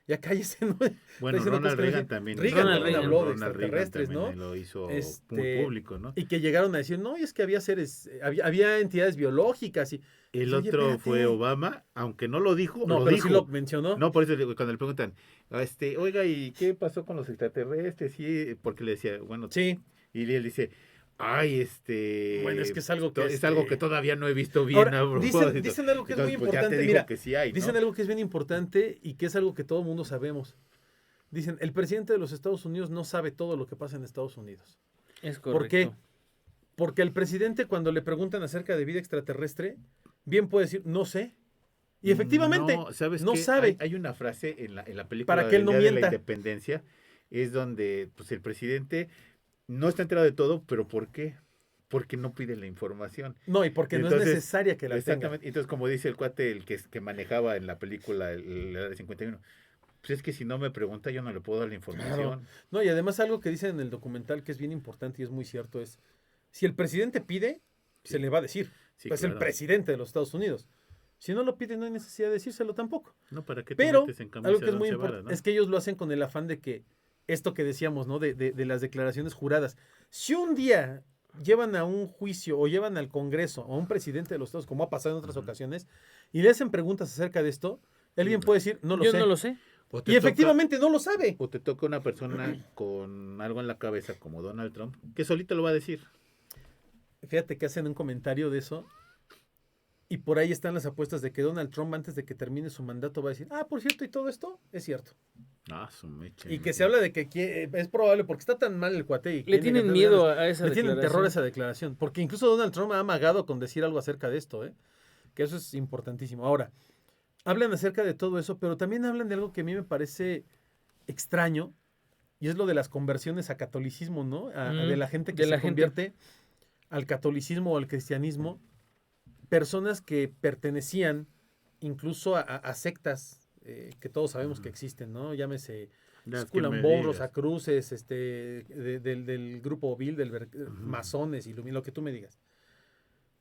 ya cállese, ¿no? Bueno, Está diciendo Ronald cosas que Reagan dicen. también. Ronald Reagan habló de Ronald Reagan extraterrestres, también ¿no? lo hizo muy público, ¿no? Y que llegaron a decir, no, y es que había seres, había entidades biológicas y... El Oye, otro espérate. fue Obama, aunque no lo dijo, No, lo pero dijo. sí lo mencionó. No, por eso cuando le preguntan, oiga, ¿y qué pasó con los extraterrestres? Sí, porque le decía, bueno, Sí. y él dice, ay, Bueno, es que es algo que... es algo que todavía no he visto bien. Ahora, a dicen propósito. algo que es muy Entonces, pues, ya te importante. digo Mira, que sí hay, ¿no? dicen algo que es bien importante y que es algo que todo el mundo sabemos. Dicen, el presidente de los Estados Unidos no sabe todo lo que pasa en Estados Unidos. Es correcto. ¿Por qué? Porque el presidente, cuando le preguntan acerca de vida extraterrestre, bien puede decir, no sé. Y efectivamente, No, ¿sabes no qué? sabe. Hay una frase en la película Para que él del no Día de la mienta. Independencia, es donde pues el presidente no está enterado de todo, pero ¿por qué? Porque no pide la información. No, y porque no es Entonces, necesaria que la tenga. Exactamente. Entonces, como dice el cuate, el que manejaba en la película el Área 51, pues es que si no me pregunta, yo no le puedo dar la información. Claro. No, y además algo que dicen en el documental que es bien importante y es muy cierto es, si el presidente pide, Sí. se le va a decir. Sí, Es claro. el presidente de los Estados Unidos. Si no lo pide, no hay necesidad de decírselo tampoco. No, ¿para qué te Pero metes en camisa algo que es de muy once importante varas, ¿no? es que ellos lo hacen con el afán de que esto que decíamos, ¿no? De las declaraciones juradas. Si un día llevan a un juicio o llevan al Congreso o a un presidente de los Estados, como ha pasado en otras ocasiones, y le hacen preguntas acerca de esto, él bien puede decir, no lo Yo sé. no lo sé. O te Y toca- efectivamente no lo sabe. O te toca una persona con algo en la cabeza como Donald Trump, que solito lo va a decir. Fíjate que hacen un comentario de eso. Y por ahí están las apuestas de que Donald Trump, antes de que termine su mandato, va a decir, por cierto, y todo esto es cierto. Su mecha. Y que se habla de que es probable, porque está tan mal el cuate. Y Le tienen miedo a esa Le tienen declaración. terror a esa declaración. Porque incluso Donald Trump ha amagado con decir algo acerca de esto, ¿eh? Que eso es importantísimo. Ahora, hablan acerca de todo eso, pero también hablan de algo que a mí me parece extraño, y es lo de las conversiones a catolicismo, ¿no? De la gente que de se la gente. convierte al catolicismo o al cristianismo, personas que pertenecían incluso a sectas que todos sabemos que existen, ¿no? Llámese Skull and Bones, Rosacruces, del grupo Bill, masones, lo que tú me digas.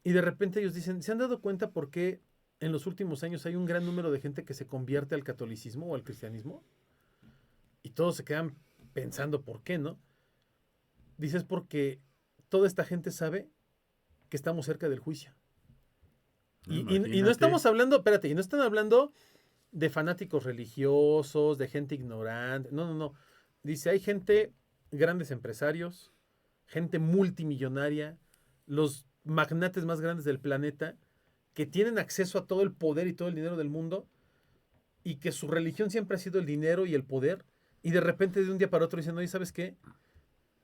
Y de repente ellos dicen, ¿se han dado cuenta por qué en los últimos años hay un gran número de gente que se convierte al catolicismo o al cristianismo? Y todos se quedan pensando por qué, ¿no? Dices porque toda esta gente sabe que estamos cerca del juicio. Y no estamos hablando, espérate, y no están hablando de fanáticos religiosos, de gente ignorante. No. Dice, hay gente, grandes empresarios, gente multimillonaria, los magnates más grandes del planeta, que tienen acceso a todo el poder y todo el dinero del mundo, y que su religión siempre ha sido el dinero y el poder, y de repente de un día para otro dicen, oye, ¿sabes qué?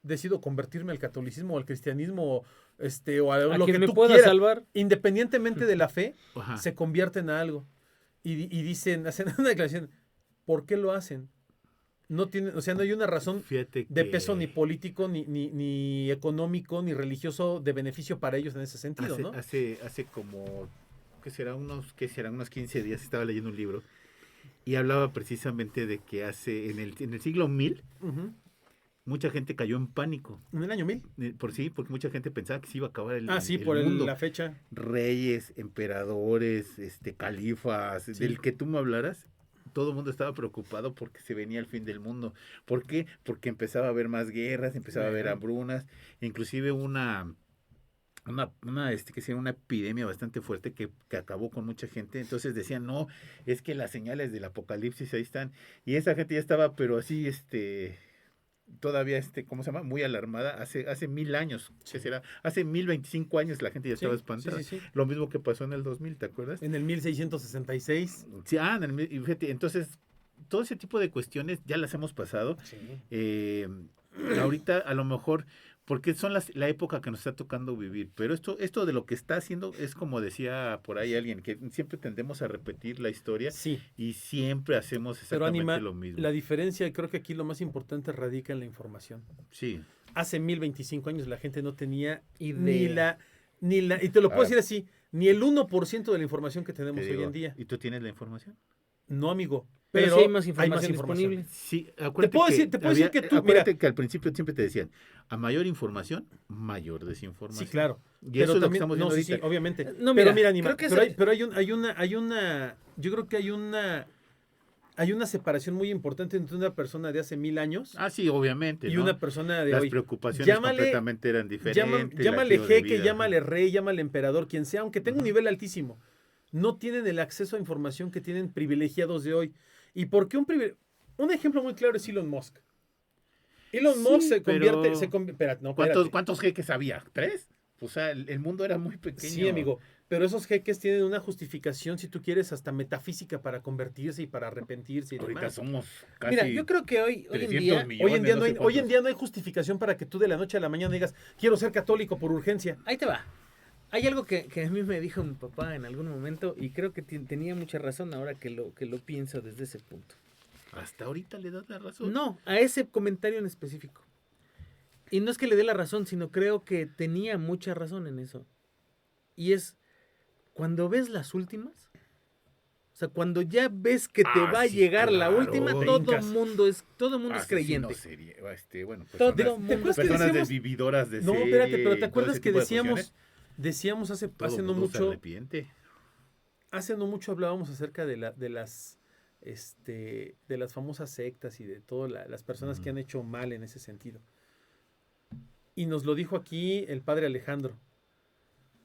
Decido convertirme al catolicismo o al cristianismo o a lo que me tú pueda quieras. salvar. Independientemente de la fe, Ajá. se convierten a algo. Y dicen, hacen una declaración. ¿Por qué lo hacen? No tienen, o sea, no hay una razón de peso ni político, ni económico, ni religioso de beneficio para ellos en ese sentido, ¿no? Hace como, ¿qué será? Unos 15 días estaba leyendo un libro y hablaba precisamente de que en el siglo 1000, mucha gente cayó en pánico. ¿En el año 1000? Porque mucha gente pensaba que se iba a acabar el Por mundo. la fecha. Reyes, emperadores, califas, Sí. del que tú me hablaras, todo el mundo estaba preocupado porque se venía el fin del mundo. ¿Por qué? Porque empezaba a haber más guerras, empezaba a haber hambrunas, inclusive una epidemia bastante fuerte que acabó con mucha gente. Entonces decían, no, es que las señales del apocalipsis ahí están. Y esa gente ya estaba, pero así, todavía, ¿cómo se llama? Muy alarmada. Hace 1000 años, ¿qué será? Hace 1025 años la gente ya estaba espantada. Sí. Lo mismo que pasó en el 2000, ¿te acuerdas? En el 1666. Sí, y fíjate, entonces, todo ese tipo de cuestiones ya las hemos pasado. Sí. Ahorita, a lo mejor, porque son la época que nos está tocando vivir. Pero esto de lo que está haciendo es como decía por ahí alguien, que siempre tendemos a repetir la historia Sí, y siempre hacemos pero exactamente Anima, lo mismo. la diferencia, creo que aquí lo más importante radica en la información. Sí. Hace 1025 años la gente no tenía Idea. ni la, y te lo puedo Ahora, decir así, ni el 1% de la información que te tenemos hoy digo, en día. ¿y tú tienes la información? No, amigo, Pero sí hay más información disponible. Sí, acuérdate puedo que decir que tú, acuérdate que al principio siempre te decían, a mayor información, mayor desinformación. Sí, claro. Y eso es lo que estamos viendo sí, ahorita. sí, obviamente. No, pero mira, mira, Anima, creo que pero hay una, yo creo que hay una separación muy importante entre una persona de hace 1000 años Ah, sí, obviamente, y ¿no? una persona de Las hoy. preocupaciones Llámale- completamente eran diferentes. el Llámale estilo de jeque, vida. llámale rey, llámale emperador, quien sea, aunque tenga un Ujú. nivel altísimo. No tienen el acceso a información que tienen privilegiados de hoy. ¿Y por qué un ejemplo muy claro es Elon Musk? Elon Sí, Musk se pero convierte... espérate. ¿Cuántos jeques había? ¿3? O sea, el mundo era muy pequeño. Sí, amigo, pero esos jeques tienen una justificación, si tú quieres, hasta metafísica para convertirse y para arrepentirse y Ahorita demás. somos casi Mira, yo creo que hoy en 300 día, millones. Hoy en día no sé hoy en cuántos. día no hay justificación para que tú de la noche a la mañana digas, quiero ser católico por urgencia. ahí te va. Hay algo que a mí me dijo mi papá en algún momento y creo que tenía mucha razón ahora que lo pienso desde ese punto. Hasta ahorita le das la razón. No, a ese comentario en específico. Y no es que le dé la razón, sino creo que tenía mucha razón en eso. Y es, cuando ves las últimas, o sea, cuando ya ves que te Ah, va a sí, llegar la claro. última, Te todo hincas. mundo es creyente. Bueno, Todo personas, mundo- ¿Te acuerdas que personas decíamos- desvividoras de No, serie espérate, pero y ¿te acuerdas todo ese que tipo de cuestiones, decíamos hace todo no mundo se mucho, arrepiente. hace no mucho hablábamos acerca de las famosas sectas y de todas las personas que han hecho mal en ese sentido? Y nos lo dijo aquí el padre Alejandro.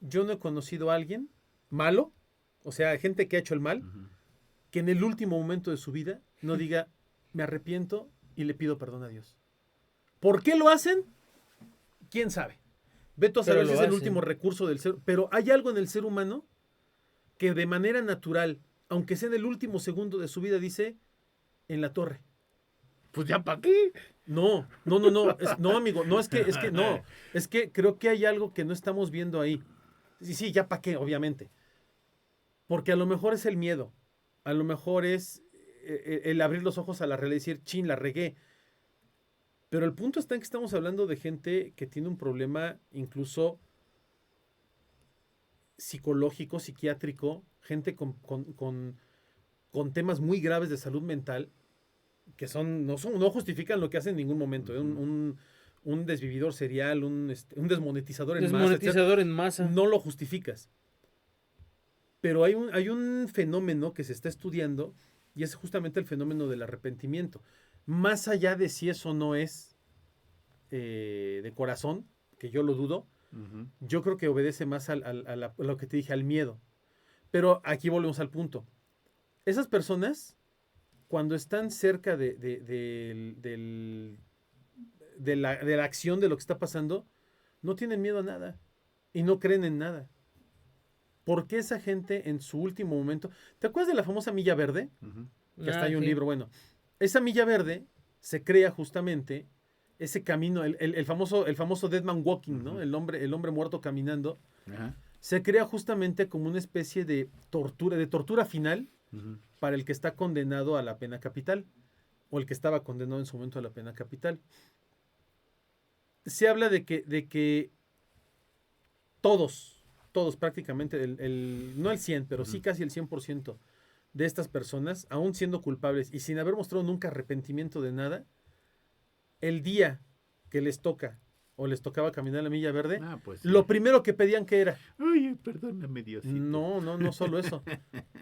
Yo no he conocido a alguien malo, o sea, gente que ha hecho el mal, Ujú. que en el último momento de su vida no diga, me arrepiento y le pido perdón a Dios. ¿Por qué lo hacen? ¿Quién sabe? Ve tú a Pero saber si lo es el hacen. último recurso del ser. Pero hay algo en el ser humano que de manera natural, aunque sea en el último segundo de su vida, dice, en la torre. Pues ya para qué. No, no, amigo, no, es que no, es que creo que hay algo que no estamos viendo ahí. Sí, ya para qué, obviamente. Porque a lo mejor es el miedo, a lo mejor es el abrir los ojos a la realidad y decir, chin, la regué. Pero el punto está en que estamos hablando de gente que tiene un problema incluso psicológico, psiquiátrico, gente con temas muy graves de salud mental que no justifican lo que hacen en ningún momento. Un desvividor serial, un desmonetizador en masa, Desmonetizador en etcétera, masa. no lo justificas. Pero hay un fenómeno que se está estudiando y es justamente el fenómeno del arrepentimiento. Más allá de si eso no es de corazón, que yo lo dudo, Ujú. yo creo que obedece más a lo que te dije, al miedo. Pero aquí volvemos al punto. Esas personas, cuando están cerca de la acción de lo que está pasando, no tienen miedo a nada y no creen en nada. ¿Por qué esa gente en su último momento... ¿Te acuerdas de la famosa milla verde? Ujú. Que hasta hay un sí. libro, bueno. Esa milla verde se crea justamente ese camino, el famoso Dead Man Walking, ¿no? Ujú. El hombre muerto caminando. Ajá. Se crea justamente como una especie de tortura final Ujú. para el que está condenado a la pena capital o el que estaba condenado en su momento a la pena capital. Se habla de que todos prácticamente, no el 100, pero sí Ujú. casi el 100% de estas personas, aún siendo culpables y sin haber mostrado nunca arrepentimiento de nada, el día que les toca o les tocaba caminar la milla verde, Ah, pues sí. lo primero que pedían que era, Oye, perdóname, Diosito. no solo eso,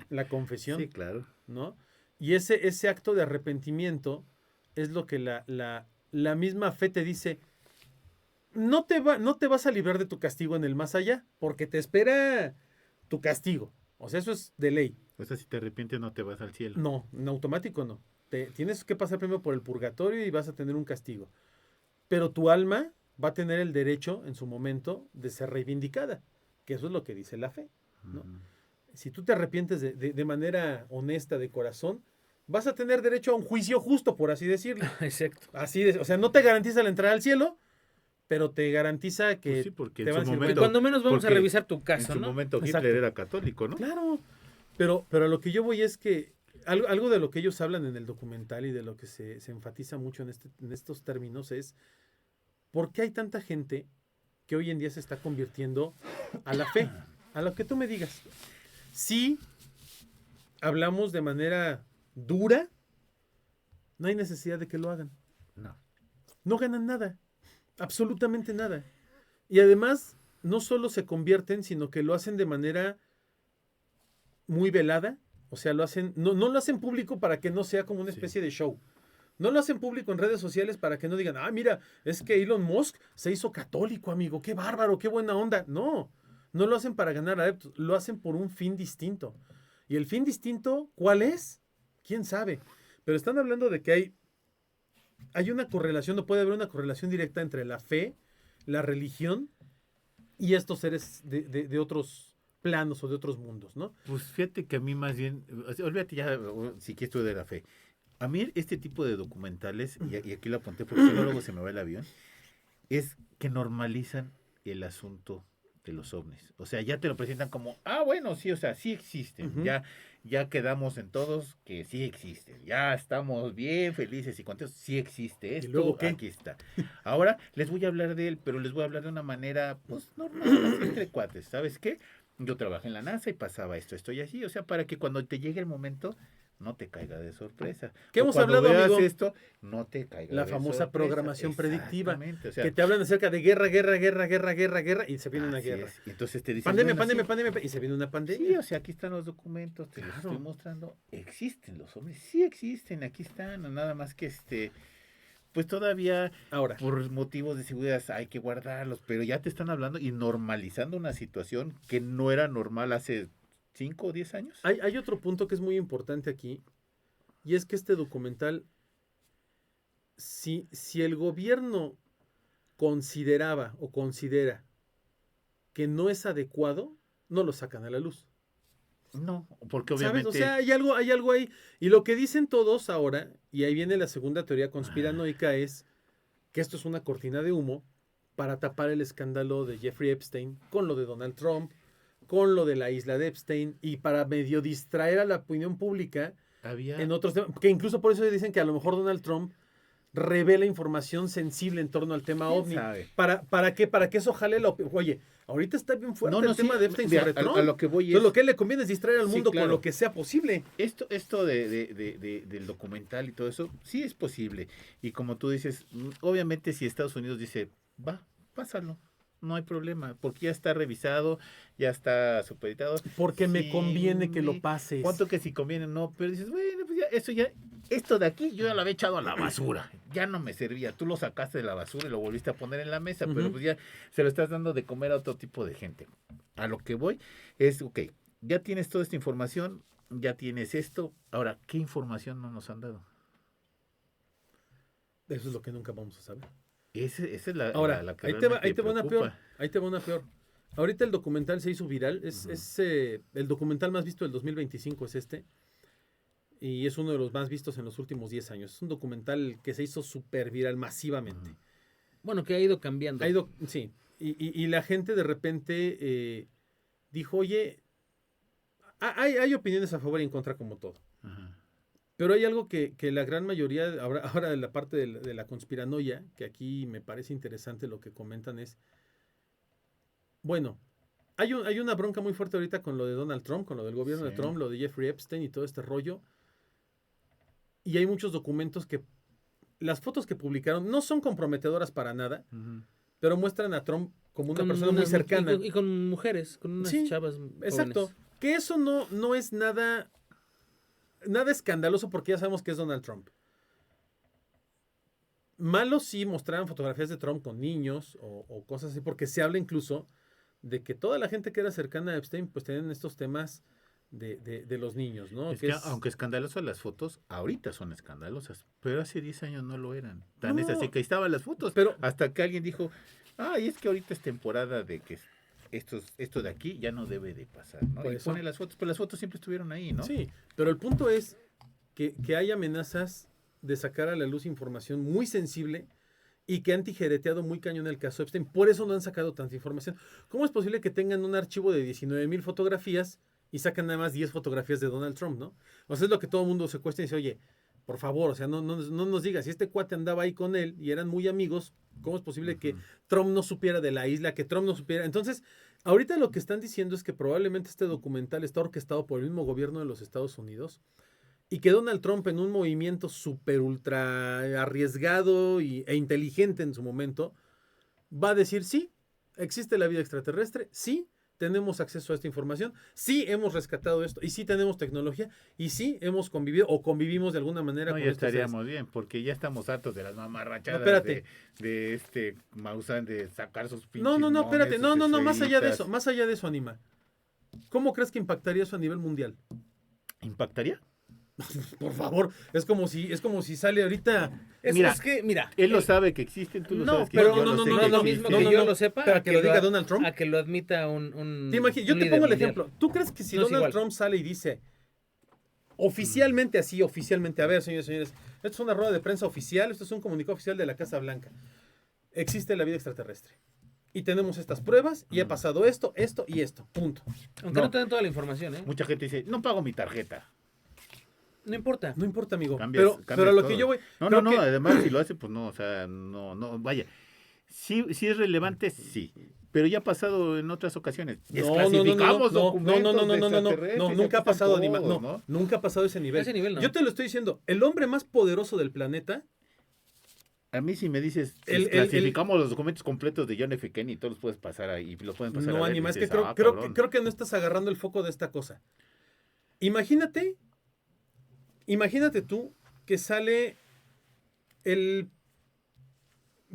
la confesión. Sí, claro. ¿No? Y ese acto de arrepentimiento es lo que la misma fe te dice, no te vas a librar de tu castigo en el más allá, porque te espera tu castigo. O sea, eso es de ley. O sea, si te arrepientes no te vas al cielo. No, en automático no. Tienes que pasar primero por el purgatorio y vas a tener un castigo. Pero tu alma va a tener el derecho en su momento de ser reivindicada, que eso es lo que dice la fe, ¿no? Ujú. Si tú te arrepientes de manera honesta, de corazón, vas a tener derecho a un juicio justo, por así decirlo. Exacto. O sea, no te garantiza la entrada al cielo, pero te garantiza que Pues sí, porque te en van a su decir, momento, Cuando menos vamos a porque revisar tu en caso, su ¿no? momento Hitler Exacto. era católico, ¿no? claro, pero a lo que yo voy es que algo de lo que ellos hablan en el documental y de lo que se enfatiza mucho en estos términos es ¿por qué hay tanta gente que hoy en día se está convirtiendo a la fe? A lo que tú me digas. Si hablamos de manera dura, no hay necesidad de que lo hagan. No. No ganan nada, absolutamente nada. Y además, no solo se convierten, sino que lo hacen de manera muy velada. O sea, lo hacen, no lo hacen público para que no sea como una Sí. especie de show. No lo hacen público en redes sociales para que no digan, ah, mira, es que Elon Musk se hizo católico, amigo, qué bárbaro, qué buena onda. No, no lo hacen para ganar adeptos, lo hacen por un fin distinto. ¿Y el fin distinto cuál es? ¿Quién sabe? Pero están hablando de que hay una correlación, no puede haber una correlación directa entre la fe, la religión y estos seres de otros planos o de otros mundos, ¿no? Pues fíjate que a mí más bien, o sea, olvídate ya si quieres tú de la fe. A mí este tipo de documentales, y aquí lo apunté porque si no luego se me va el avión, es que normalizan el asunto de los ovnis. O sea, ya te lo presentan como, bueno, sí, o sea, sí existen. Ujú. Ya quedamos en todos que sí existen. Ya estamos bien felices y contentos. Sí existe esto, luego qué? aquí está. Ahora les voy a hablar de él, pero les voy a hablar de una manera, pues, normal, así entre cuates. ¿Sabes qué? Yo trabajé en la NASA y pasaba esto y así. O sea, para que cuando te llegue el momento no te caiga de sorpresa. ¿Qué O hemos cuando hablado, veas amigo? esto, no te caiga La de famosa sorpresa. programación predictiva, Exactamente, o sea, que te hablan acerca de guerra, y se viene una así guerra. es. Y entonces te dicen, Pandemia, bueno, sí, pandemia, y se viene una sí, pandemia. o sea, aquí están los documentos, te los Claro. estoy mostrando. Existen los hombres, sí existen, aquí están, nada más que pues todavía Ahora, por motivos de seguridad hay que guardarlos, pero ya te están hablando y normalizando una situación que no era normal hace 5 o 10 años. hay otro punto que es muy importante aquí, y es que este documental, si el gobierno consideraba o considera que no es adecuado, no lo sacan a la luz. No, porque ¿Sabes? obviamente O sea, hay algo ahí. Y lo que dicen todos ahora, y ahí viene la segunda teoría conspiranoica, es que esto es una cortina de humo para tapar el escándalo de Jeffrey Epstein con lo de Donald Trump, con lo de la isla de Epstein, y para medio distraer a la opinión pública había en otros temas. Que incluso por eso dicen que a lo mejor Donald Trump revela información sensible en torno al tema ¿quién ovni. sabe? ¿Para qué? Para que eso jale la opinión. Oye, ahorita está bien fuerte el tema de Epstein mira, sobre Trump. a lo que voy Entonces es lo que le conviene es distraer al Sí, mundo claro. con lo que sea posible. esto del documental y todo eso, sí es posible. Y como tú dices, obviamente si Estados Unidos dice, va, pásalo, no hay problema, porque ya está revisado, ya está supeditado. Porque me Sí, conviene que lo pases. ¿Cuánto que si conviene? No, pero dices, bueno, pues esto de aquí yo ya lo había echado a la basura, ya no me servía, tú lo sacaste de la basura y lo volviste a poner en la mesa, pero Ujú. pues ya se lo estás dando de comer a otro tipo de gente. A lo que voy es, ok, ya tienes toda esta información, ya tienes esto, ahora, ¿qué información no nos han dado? Eso es lo que nunca vamos a saber. Esa es la, Ahora, la que ahí te va realmente una preocupa. peor. Ahí te va una peor. Ahorita el documental se hizo viral. Ujú. Es el documental más visto del 2025 es este. Y es uno de los más vistos en los últimos 10 años. Es un documental que se hizo súper viral masivamente. Ujú. Bueno, que ha ido cambiando. Sí. Y la gente de repente dijo, oye, hay opiniones a favor y en contra como todo. Ajá. Pero hay algo que la gran mayoría, ahora de la parte de la conspiranoia, que aquí me parece interesante lo que comentan es, bueno, hay una bronca muy fuerte ahorita con lo de Donald Trump, con lo del gobierno de Sí. Trump, lo de Jeffrey Epstein y todo este rollo. Y hay muchos documentos que, las fotos que publicaron no son comprometedoras para nada, Ujú. pero muestran a Trump como una Con persona muy unas- cercana. Y con mujeres, con unas Sí, chavas Exacto. jóvenes. Que eso no es nada escandaloso porque ya sabemos que es Donald Trump. Malo sí mostraran fotografías de Trump con niños o cosas así, porque se habla incluso de que toda la gente que era cercana a Epstein, pues tenían estos temas de los niños, ¿no? Es que aunque escandalosas las fotos, ahorita son escandalosas, pero hace 10 años no lo eran. Tan es No. así que ahí estaban las fotos, Pero- hasta que alguien dijo, y es que ahorita es temporada de que esto de aquí ya no debe de pasar, ¿no? Por Y eso. pone las fotos, pero las fotos siempre estuvieron ahí, ¿no? Sí, pero el punto es que hay amenazas de sacar a la luz información muy sensible y que han tijereteado muy cañón el caso Epstein. Por eso no han sacado tanta información. ¿Cómo es posible que tengan un archivo de 19,000 fotografías y sacan nada más 10 fotografías de Donald Trump, ¿no? O sea, es lo que todo el mundo se cuesta y dice, oye, por favor, o sea, no nos digas, si este cuate andaba ahí con él y eran muy amigos, ¿cómo es posible que Trump no supiera de la isla, que Trump no supiera? Entonces, ahorita lo que están diciendo es que probablemente este documental está orquestado por el mismo gobierno de los Estados Unidos y que Donald Trump, en un movimiento súper ultra arriesgado e inteligente en su momento, va a decir, sí, existe la vida extraterrestre, sí, tenemos acceso a esta información, sí hemos rescatado esto, y sí tenemos tecnología, y sí hemos convivido o convivimos de alguna manera No, con ya estos seres. estaríamos bien, porque ya estamos hartos de las mamarrachadas No, espérate. de este Maussan de sacar sus pinches No, espérate, mones, sus no, más allá de esferitas. eso, más allá de eso, Anima. ¿Cómo crees que impactaría eso a nivel mundial? ¿Impactaría? Por favor, es como si sale ahorita. Mira, Es que, mira, Él lo sabe que existen, tú lo no, sabes que pero yo no, lo sé no, no que es lo existen. mismo que no, yo no, lo sepa pero a que lo diga a- Donald Trump. a que lo admita un Te imagino, yo un te líder pongo el mundial. ejemplo. ¿Tú crees que si No es Donald igual. Trump sale y dice oficialmente así, oficialmente, a ver, señores, señores, esto es una rueda de prensa oficial, esto es un comunicado oficial de la Casa Blanca, existe la vida extraterrestre y tenemos estas pruebas y ha pasado esto, esto y esto, punto. Aunque no, No. te den toda la información, ¿eh? Mucha gente dice, no pago mi tarjeta. No importa. No importa, amigo, Cambias pero a lo todo. que yo voy... No, creo no, que- además si lo hace, pues no, o sea, no, vaya. Sí es relevante, sí. Pero ya ha pasado en otras ocasiones. Desclasificamos documentos de extraterrestres, nunca ha aquí están pasado, Anima, todos, no, nunca ha pasado ese nivel. Ese nivel no. Yo te lo estoy diciendo, el hombre más poderoso del planeta, A mí si me dices, El- clasificamos los documentos completos de John F. Kennedy, todos los puedes pasar ahí, los pueden pasar a no, ver, Anima, es que dices, creo, "Ah, creo cabrón". que creo que no estás agarrando el foco de esta cosa. Imagínate tú que sale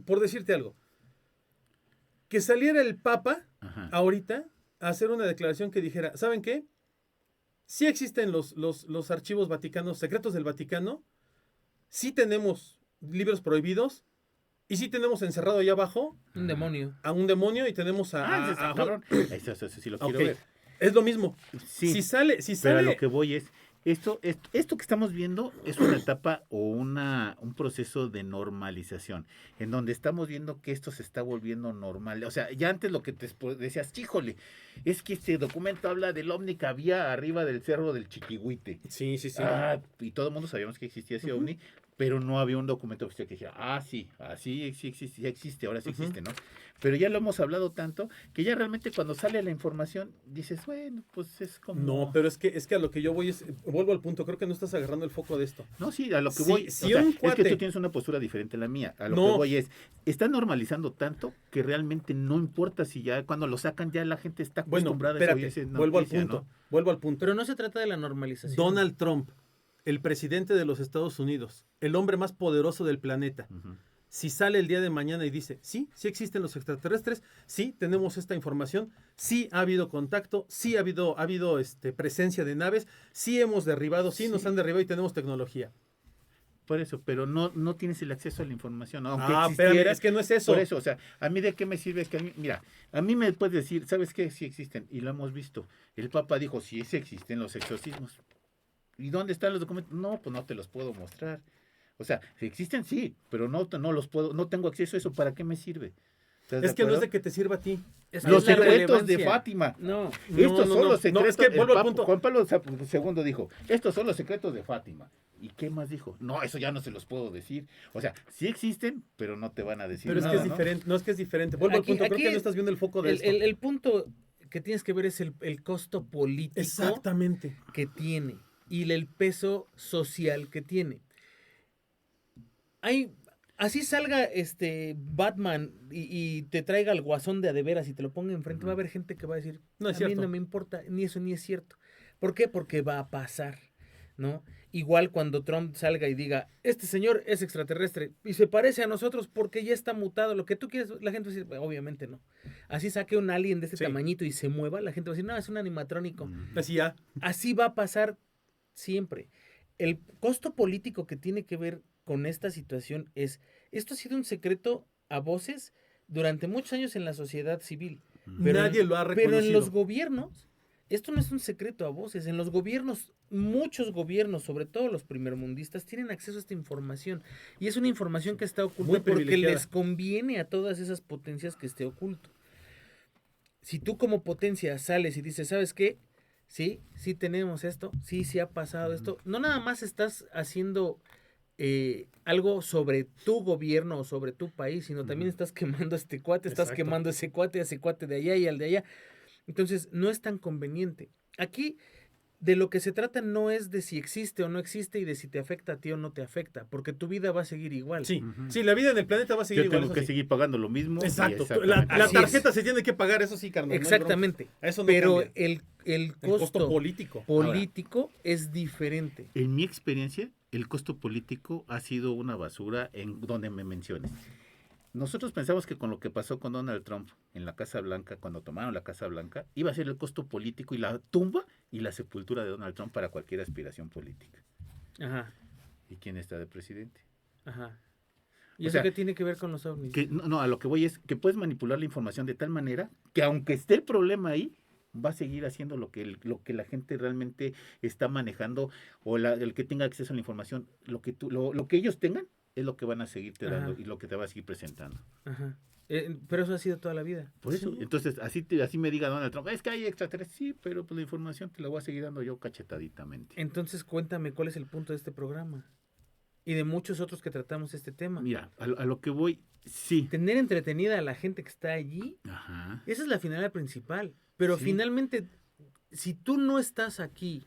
por decirte algo, que saliera el Papa Ajá. ahorita a hacer una declaración que dijera, ¿saben qué? Sí existen los archivos vaticanos, secretos del Vaticano, sí tenemos libros prohibidos y sí tenemos encerrado allá abajo Un demonio. a un demonio y tenemos Dices, "Ah, cabrón". Eso sí lo quiero Ok, ver. es lo mismo. Sí, Si sale, pero a lo que voy es, esto que estamos viendo es una etapa o un proceso de normalización, en donde estamos viendo que esto se está volviendo normal. O sea, ya antes lo que te decías, híjole, es que este documento habla del ovni que había arriba del cerro del Chiquihuite. sí. Y todo el mundo sabíamos que existía ese ovni, pero no había un documento oficial que dijera, sí existe, ya existe, ahora sí existe, ¿no? Pero ya lo hemos hablado tanto que ya realmente cuando sale la información dices, bueno, pues es como... No, pero es que a lo que yo voy vuelvo al punto, creo que no estás agarrando el foco de esto. No, sí, a lo que Si- voy, si o sea, un es que cuate- tú tienes una postura diferente a la mía. A lo No. que voy es, está normalizando tanto que realmente no importa si ya cuando lo sacan ya la gente está Bueno, acostumbrada a eso, espérate, oye, esa vuelvo al noticia, punto, ¿no? vuelvo al punto. Pero no se trata de la normalización. Donald Trump, el presidente de los Estados Unidos, el hombre más poderoso del planeta, Ujú. si sale el día de mañana y dice, sí existen los extraterrestres, sí tenemos esta información, sí ha habido contacto, sí ha habido presencia de naves, sí hemos derribado, sí nos Sí. han derribado y tenemos tecnología. Por eso, pero no tienes el acceso a la información, aunque Espérame, existiera. es que no es eso. Por eso, o sea, a mí de qué me sirve, es que mira, a mí me puedes decir, ¿sabes qué? Sí existen, y lo hemos visto. El Papa dijo, sí existen los exorcismos. ¿Y dónde están los documentos? No, pues no te los puedo mostrar. O sea, si existen, sí, pero no los puedo, no tengo acceso a eso, ¿para qué me sirve? ¿Estás de Es que no es acuerdo? de que te sirva a ti. Es Los la secretos de relevancia. Fátima. No. Estos son los secretos. es que vuelvo el al Papa- punto. Juan Pablo II dijo, estos son los secretos de Fátima. ¿Y qué más dijo? No, eso ya no se los puedo decir. O sea, sí existen, pero no te van a decir Pero es nada, que es ¿no? diferente, no es que es diferente. Vuelvo Aquí- al punto, creo aquí que no estás viendo el foco de esto. El punto que tienes que ver es el costo político Exactamente. que tiene y el peso social que tiene. Así salga Batman y te traiga al guasón de veras y te lo ponga enfrente, va a haber gente que va a decir, No es a mí cierto. no me importa, ni eso ni es cierto. ¿Por qué? Porque va a pasar, ¿no? Igual cuando Trump salga y diga, este señor es extraterrestre y se parece a nosotros porque ya está mutado, lo que tú quieres, la gente va a decir, obviamente no. Así saque un alien de este Sí. tamañito y se mueva, la gente va a decir, no, es un animatrónico. Así ya. Así va a pasar siempre. El costo político que tiene que ver con esta situación es, esto ha sido un secreto a voces durante muchos años en la sociedad civil. Pero Nadie lo ha Pero reconocido. en los gobiernos esto no es un secreto a voces. En los gobiernos, muchos gobiernos, sobre todo los primermundistas, tienen acceso a esta información. Y es una información que está oculta Muy porque privilegiada. les conviene a todas esas potencias que esté oculto. Si tú como potencia sales y dices, ¿sabes qué? Sí, sí tenemos esto, sí, sí ha pasado esto. No nada más estás haciendo algo sobre tu gobierno o sobre tu país, sino también estás quemando a este cuate, estás Exacto. quemando a ese cuate de allá y al de allá. Entonces, no es tan conveniente. Aquí, de lo que se trata no es de si existe o no existe y de si te afecta a ti o no te afecta, porque tu vida va a seguir igual. Sí, Ujú. sí, la vida en el planeta va a seguir Yo igual. tengo eso que sí. seguir pagando lo mismo. y Exacto. La exactamente. Así tarjeta es. se tiene que pagar, eso sí, carnal. no hay bronca. Exactamente. Eso no Pero cambia. el El costo costo político. político es diferente. En mi experiencia, el costo político ha sido una basura en donde me menciones. Nosotros pensamos que con lo que pasó con Donald Trump en la Casa Blanca, cuando tomaron la Casa Blanca, iba a ser el costo político y la tumba y la sepultura de Donald Trump para cualquier aspiración política. Ajá, ¿Y quién está de presidente? ajá. ¿Y O eso sea, qué tiene que ver con los ovnis? Que, no, a lo que voy es que puedes manipular la información de tal manera que aunque esté el problema ahí, va a seguir haciendo lo que la gente realmente está manejando o el que tenga acceso a la información, lo que ellos tengan es lo que van a seguirte dando Ajá. y lo que te va a seguir presentando. Ajá. Pero eso ha sido toda la vida. Por eso, Sí. entonces, así me diga Donald Trump, es que hay extraterrestres, sí, pero pues la información te la voy a seguir dando yo cachetaditamente. Entonces cuéntame cuál es el punto de este programa y de muchos otros que tratamos este tema. Mira, a lo que voy, sí. Tener entretenida a la gente que está allí, Ajá. esa es la finalidad principal. Pero Sí. finalmente, si tú no estás aquí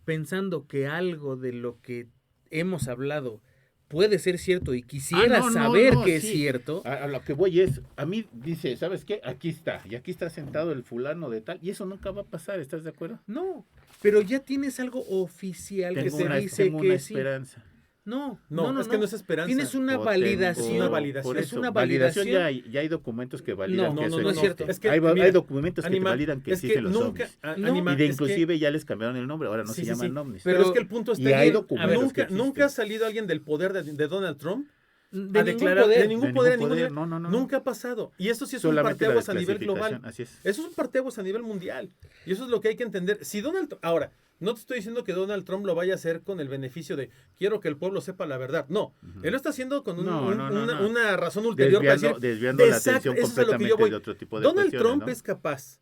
pensando que algo de lo que hemos hablado puede ser cierto y quisieras no, saber no, que es sí. cierto, A lo que voy es, a mí dice, ¿sabes qué? Aquí está, y aquí está sentado el fulano de tal, y eso nunca va a pasar, ¿estás de acuerdo? no. Pero ya tienes algo oficial que Tengo te una, dice tengo una que sí. esperanza. No, No, es que no es esperanza. Tienes una O validación. tengo- una validación. Por Es eso, una validación validación. ya hay documentos que validan No, que no, eso no es existe. cierto. Es que, hay mira, documentos Anima, que te validan que es que existen los nunca, ovnis. No. Y de es que- inclusive ya les cambiaron el nombre, ahora no Sí, se sí, llaman sí. ovnis. Pero Pero- es que el punto está y hay aquí. documentos que Nunca ha existen. salido alguien del poder de Donald Trump De a ningún declarar poder. de ningún poder, no. nunca ha pasado. Y esto sí es un Solamente la parteaguas a nivel global. desclasificación, así es. Eso es un parteaguas a nivel mundial. Y eso es lo que hay que entender. Si ahora, no te estoy diciendo que Donald Trump lo vaya a hacer con el beneficio de quiero que el pueblo sepa la verdad. No, él lo está haciendo con No. una razón ulterior para decir. Desviando la Exacto, atención eso es a lo que yo completamente voy. de otro tipo de Donald cuestiones, Trump ¿no? es capaz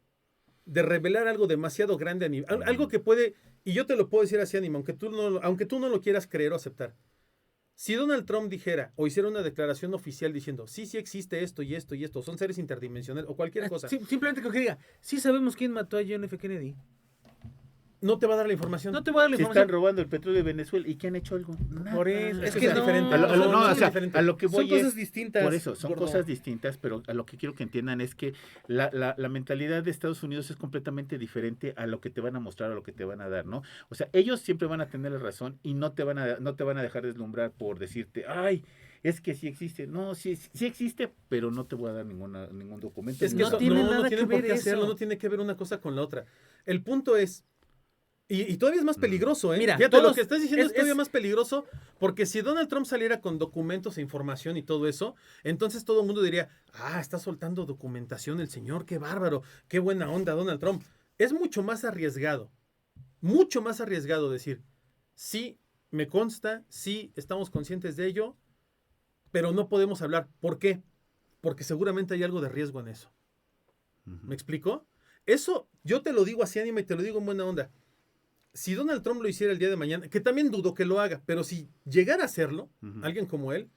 de revelar algo demasiado grande algo que puede, y yo te lo puedo decir así, Anima, aunque tú no lo quieras creer o aceptar. Si Donald Trump dijera o hiciera una declaración oficial diciendo, sí existe esto y esto y esto, son seres interdimensionales o cualquier cosa, Simplemente que diga, sí sabemos quién mató a John F. Kennedy. no te va a dar la información. No te voy a dar la Se están información. robando el petróleo de Venezuela. ¿Y quién ha hecho algo? Nada. Por eso. Es Es que que es no. diferente. A lo que voy Son cosas es, distintas. por eso, son gordo. cosas distintas, pero a lo que quiero que entiendan es que la mentalidad de Estados Unidos es completamente diferente a lo que te van a mostrar, a lo que te van a dar, ¿no? O sea, ellos siempre van a tener la razón y no te van a dejar deslumbrar por decirte, ay, es que sí existe. No, sí existe, pero no te voy a dar ningún documento. Es que No eso tiene nada no que tiene por ver qué hacerlo, eso. no tiene que ver una cosa con la otra. El punto es, y todavía es más peligroso, ¿eh? Mira, Fíjate, lo todos- que estás diciendo es todavía es- más peligroso, porque si Donald Trump saliera con documentos e información y todo eso, entonces todo el mundo diría, está soltando documentación el señor, qué bárbaro, qué buena onda Donald Trump. Es mucho más arriesgado decir, sí, me consta, sí, estamos conscientes de ello, pero no podemos hablar. ¿Por qué? Porque seguramente hay algo de riesgo en eso. ¿Me explico? Eso, yo te lo digo así, Anima, y te lo digo en buena onda. Si Donald Trump lo hiciera el día de mañana, que también dudo que lo haga, pero si llegara a hacerlo, alguien como él,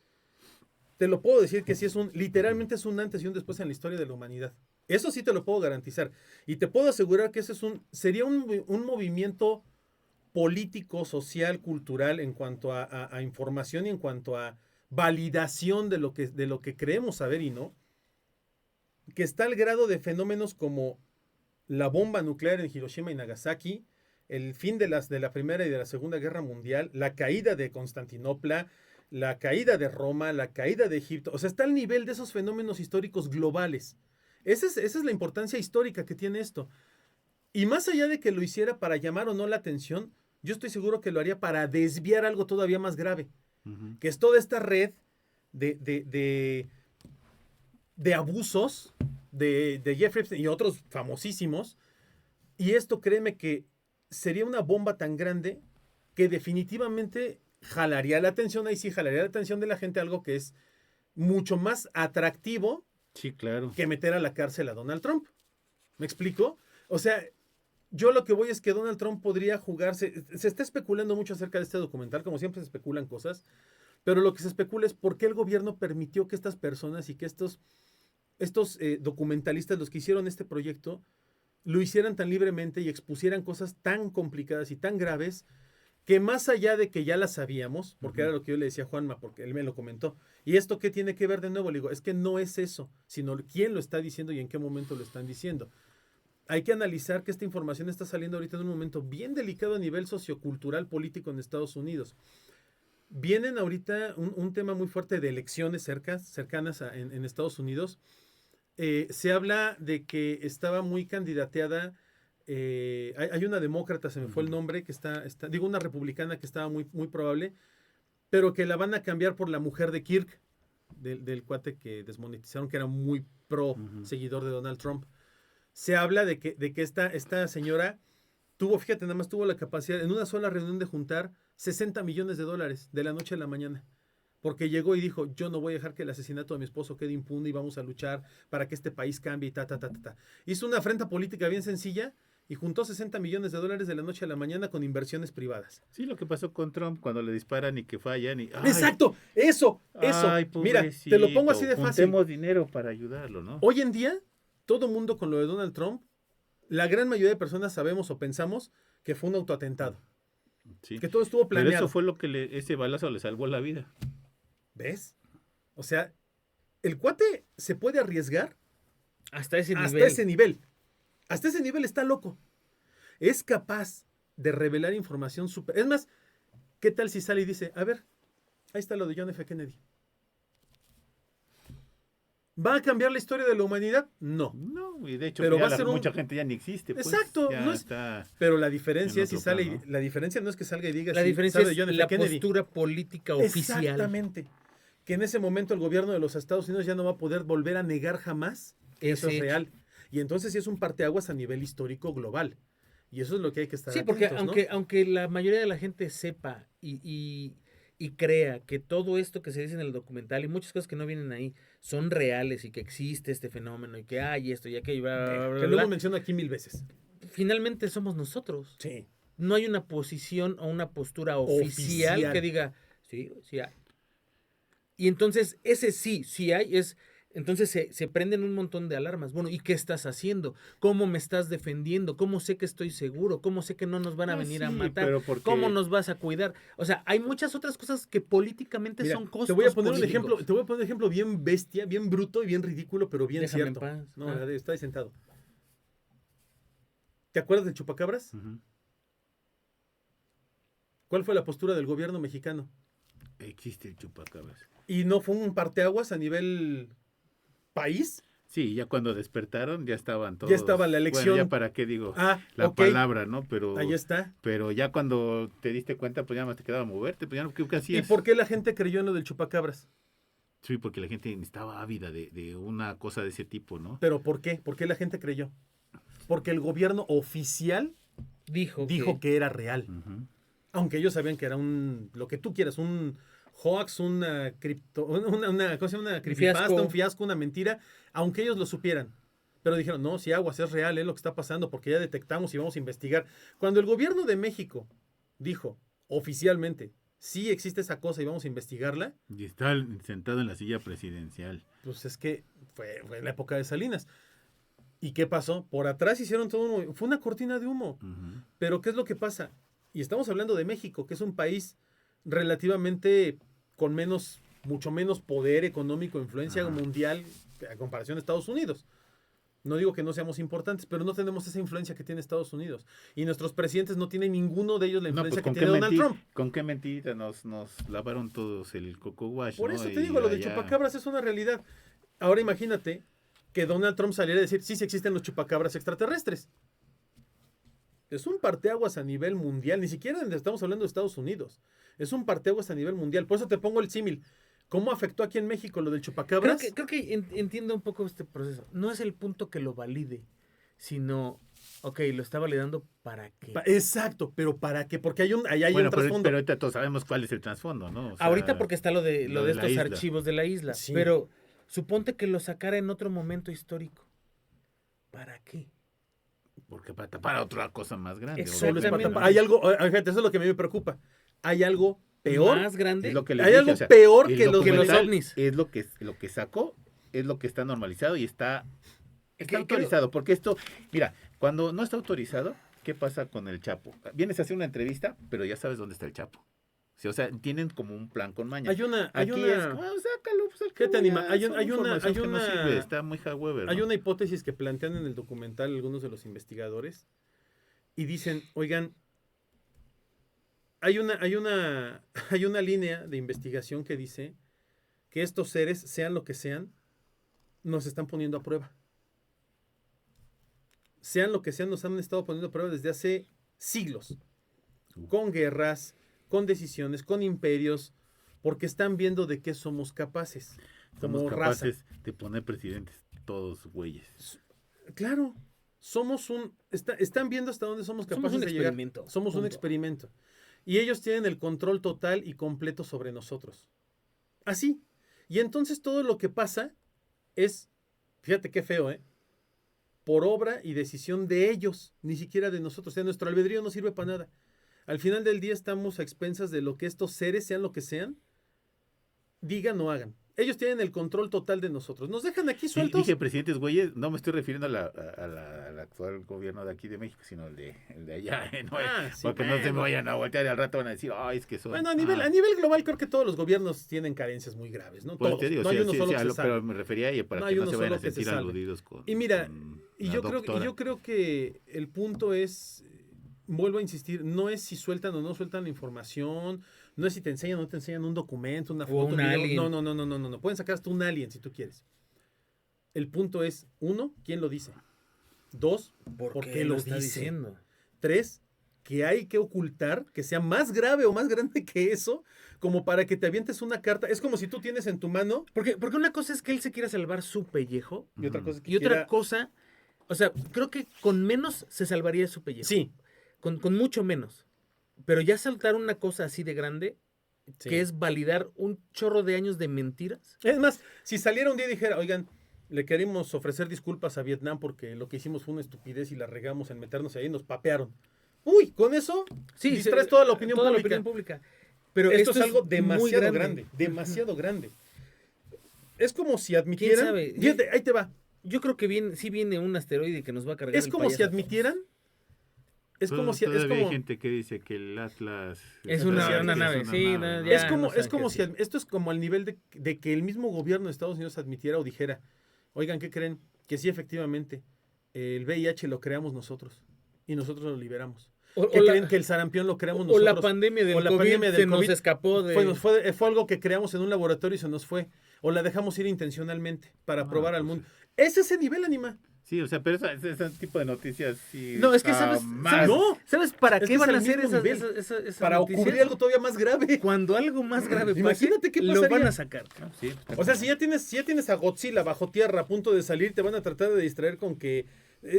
te lo puedo decir que sí literalmente es un antes y un después en la historia de la humanidad. Eso sí te lo puedo garantizar. Y te puedo asegurar que ese sería un movimiento político, social, cultural en cuanto a información y en cuanto a validación de lo que creemos saber y no, que está al grado de fenómenos como la bomba nuclear en Hiroshima y Nagasaki, el fin de la Primera y de la Segunda Guerra Mundial, la caída de Constantinopla, la caída de Roma, la caída de Egipto. O sea, está al nivel de esos fenómenos históricos globales. Esa es la importancia histórica que tiene esto. Y más allá de que lo hiciera para llamar o no la atención, yo estoy seguro que lo haría para desviar algo todavía más grave, que es toda esta red de abusos de Jeffrey Epstein y otros famosísimos, Y esto, créeme que sería una bomba tan grande que definitivamente jalaría la atención, ahí sí jalaría la atención de la gente, algo que es mucho más atractivo Sí, claro. que meter a la cárcel a Donald Trump. ¿Me explico? O sea, yo lo que voy es que Donald Trump podría jugarse, se está especulando mucho acerca de este documental, como siempre se especulan cosas, pero lo que se especula es por qué el gobierno permitió que estas personas y que estos documentalistas, los que hicieron este proyecto, lo hicieran tan libremente y expusieran cosas tan complicadas y tan graves que más allá de que ya las sabíamos, porque era lo que yo le decía a Juanma, porque él me lo comentó, ¿y esto qué tiene que ver de nuevo? Le digo, es que no es eso, sino quién lo está diciendo y en qué momento lo están diciendo. Hay que analizar que esta información está saliendo ahorita en un momento bien delicado a nivel sociocultural político en Estados Unidos. Vienen ahorita un tema muy fuerte de elecciones cercanas en Estados Unidos. Se habla de que estaba muy candidateada, hay una demócrata, se me fue el nombre, que digo una republicana que estaba muy, muy probable, pero que la van a cambiar por la mujer de Kirk, del cuate que desmonetizaron, que era muy pro seguidor de Donald Trump. Se habla de que esta señora fíjate, nada más tuvo la capacidad en una sola reunión de juntar $60 millones de la noche a la mañana. Porque llegó y dijo, yo no voy a dejar que el asesinato de mi esposo quede impune y vamos a luchar para que este país cambie y ta. Hizo una afrenta política bien sencilla y juntó $60 millones de la noche a la mañana con inversiones privadas. Sí, lo que pasó con Trump cuando le disparan y que fallan. Y, ¡exacto! Eso. Ay, Mira, te lo pongo así de fácil. Juntemos dinero para ayudarlo, ¿no? Hoy en día, todo mundo con lo de Donald Trump, la gran mayoría de personas sabemos o pensamos que fue un autoatentado. Sí. Que todo estuvo planeado. Pero eso fue lo que ese balazo le salvó la vida. ¿Ves? O sea, el cuate se puede arriesgar hasta ese nivel. Hasta ese nivel está loco. Es capaz de revelar información súper... Es más, ¿qué tal si sale y dice, a ver, ahí está lo de John F. Kennedy? ¿Va a cambiar la historia de la humanidad? No. No, y de hecho pero mucha gente ya ni existe. Pues, exacto. Ya no está pero la diferencia es si sale... plano. La diferencia no es que salga y diga... La diferencia sale es John F. la Kennedy. postura política oficial. Exactamente. Que en ese momento el gobierno de los Estados Unidos ya no va a poder volver a negar jamás que eso es real. Y entonces sí es un parteaguas a nivel histórico global. Y eso es lo que hay que estar atentos, porque ¿no? aunque la mayoría de la gente sepa y crea que todo esto que se dice en el documental y muchas cosas que no vienen ahí son reales y que existe este fenómeno y que hay esto y aquello, que lo hemos mencionado aquí 1000 veces. Finalmente somos nosotros. Sí. No hay una posición o una postura oficial que diga, sí hay. Y entonces ese sí hay, entonces se prenden un montón de alarmas. Bueno, ¿y qué estás haciendo? ¿Cómo me estás defendiendo? ¿Cómo sé que estoy seguro? ¿Cómo sé que no nos van a venir a matar? ¿Cómo nos vas a cuidar? O sea, hay muchas otras cosas que políticamente son costos. Te voy a poner políticos. un ejemplo bien bestia, bien bruto y bien ridículo, pero bien Déjame cierto. en paz. No, está ahí sentado. ¿Te acuerdas del chupacabras? ¿Cuál fue la postura del gobierno mexicano? Existe el chupacabras. ¿Y no fue un parteaguas a nivel país? Sí, ya cuando despertaron ya estaban todos. Ya estaba la elección. Bueno, ya para qué digo la palabra, ¿no? Pero ahí está. Pero ya cuando te diste cuenta, pues ya más te quedaba moverte, pues ya no, ¿qué hacías? ¿Y por qué la gente creyó en lo del chupacabras? Sí, porque la gente estaba ávida de una cosa de ese tipo, ¿no? ¿Pero por qué? ¿Por qué la gente creyó? Porque el gobierno oficial dijo que era real. Aunque ellos sabían que era lo que tú quieras, un hoax, una creepypasta, un fiasco, una mentira, aunque ellos lo supieran. Pero dijeron, no, si aguas, es real, es lo que está pasando, porque ya detectamos y vamos a investigar. Cuando el gobierno de México dijo oficialmente, sí existe esa cosa y vamos a investigarla. Y está sentado en la silla presidencial. Pues es que fue en la época de Salinas. ¿Y qué pasó? Por atrás hicieron todo fue una cortina de humo. Pero ¿qué es lo que pasa? Y estamos hablando de México, que es un país relativamente con mucho menos poder económico, influencia mundial a comparación de Estados Unidos. No digo que no seamos importantes, pero no tenemos esa influencia que tiene Estados Unidos. Y nuestros presidentes no tienen ninguno de ellos la influencia que tiene Donald Trump. ¿Con qué mentira nos lavaron todos el coco wash? Por eso te digo, lo de chupacabras es una realidad. Ahora imagínate que Donald Trump saliera a decir, sí existen los chupacabras extraterrestres. Es un parteaguas a nivel mundial, ni siquiera estamos hablando de Estados Unidos. Es un parteaguas a nivel mundial. Por eso te pongo el símil. ¿Cómo afectó aquí en México lo del chupacabras? Creo que entiendo un poco este proceso. No es el punto que lo valide, sino Ok, lo está validando ¿para qué? Exacto, pero ¿para qué? Porque hay ahí hay Bueno, un trasfondo. pero ahorita todos sabemos cuál es el trasfondo, ¿no? O sea, Ahorita porque está lo de lo de la estos isla. archivos de la isla. Sí. Pero suponte que lo sacara en otro momento histórico. ¿Para qué? Porque para tapar otra cosa más grande. Solo es para Exactamente. tapar. Hay algo, fíjate, eso es lo que a mí me preocupa. Hay algo peor. Más grande. Es lo que les Hay dije, algo o sea, peor el que los documental ovnis. Es lo que sacó, es lo que está normalizado y está Que- autorizado. Porque esto, mira, cuando no está autorizado, ¿qué pasa con el Chapo? Vienes a hacer una entrevista, pero ya sabes dónde está el Chapo. Sí, o sea, tienen como un plan con maña. Hay una, Aquí es, sácalo, pues al ¿Qué te cabo anima? ya Hay son información hay que no una- sirve, está muy Weber, hay ¿no? una hipótesis que plantean en el documental algunos de los investigadores y dicen, oigan, hay una línea de investigación que dice que estos seres, sean lo que sean, nos están poniendo a prueba. Sean lo que sean, nos han estado poniendo a prueba desde hace siglos. Con guerras, con decisiones, con imperios, porque están viendo de qué somos capaces. Como Somos raza. capaces de poner presidentes todos güeyes. Claro, están viendo hasta dónde somos Somos capaces un de llegar. experimento. Somos un Punto. experimento. Y ellos tienen el control total y completo sobre nosotros. Así. Y entonces todo lo que pasa es, fíjate qué feo, ¿eh? Por obra y decisión de ellos, ni siquiera de nosotros. O sea, nuestro albedrío no sirve para nada. Al final del día estamos a expensas de lo que estos seres, sean lo que sean, digan o hagan. Ellos tienen el control total de nosotros. Nos dejan aquí Sí, sueltos. dije presidentes güeyes, no me estoy refiriendo al actual gobierno de aquí de México, sino el de allá, ¿no? Sí, Porque no se me bueno. vayan a voltear y al rato van a decir, ay, es que son... Bueno, a nivel global creo que todos los gobiernos tienen carencias muy graves, ¿no? Pues Todos. te digo, no hay sí, uno sí, solo sí, que se pero salve. me refería a para No que hay no uno se vayan a solo que se sentir salve. aludidos con Y mira, con Y la yo doctora. creo que el punto es, vuelvo a insistir, no es si sueltan o no sueltan la información, no es si te enseñan o no te enseñan un documento, una O foto, un video. alien. No. Pueden sacar hasta un alien si tú quieres. El punto es, 1, ¿quién lo dice? 2, ¿por qué lo está dice? diciendo? 3, que hay que ocultar, que sea más grave o más grande que eso, como para que te avientes una carta. Es como si tú tienes en tu mano, Porque una cosa es que él se quiera salvar su pellejo y otra Ujú. cosa es que y otra quiera- cosa, o sea, creo que con menos se salvaría su pellejo. Sí. Con mucho menos. Pero ya saltar una cosa así de grande, Sí. que es validar un chorro de años de mentiras. Es más, si saliera un día y dijera, oigan, le queremos ofrecer disculpas a Vietnam porque lo que hicimos fue una estupidez y la regamos en meternos ahí y nos papearon. Uy, con eso distraes toda la opinión toda la pública. opinión pública. Pero Esto es algo muy demasiado grande, demasiado grande. Es como si admitieran... sabe? Fíjate, ahí te va. Yo creo que sí viene un asteroide que nos va a cargar. Es el como si payaso. admitieran... Es como si... Es Todavía hay como... gente que dice que el Atlas... Es una nave, una sí, nave, no, ¿no? ya. Es como, no es saben como qué si decir. esto es como al nivel de que el mismo gobierno de Estados Unidos admitiera o dijera, oigan, ¿qué creen? Que sí, efectivamente, el VIH lo creamos nosotros y nosotros lo liberamos. O ¿Qué la- creen? Que el sarampión lo creamos o nosotros. la pandemia del O la COVID pandemia del se nos COVID escapó de... fue algo que creamos en un laboratorio y se nos fue. O la dejamos ir intencionalmente para probar al pues mundo. Es ese nivel, Anima. Sí, o sea, pero ese tipo de noticias sí... No, es que sabes, jamás- No. ¿sabes para Es qué que es van a al hacer mismo esas, nivel. esas Para noticias? ocurrir algo todavía más grave. Cuando algo más grave pase, Imagínate qué lo pasaría. van a sacar. No, sí, está O sea, cabrón. si ya tienes a Godzilla bajo tierra a punto de salir, te van a tratar de distraer con que,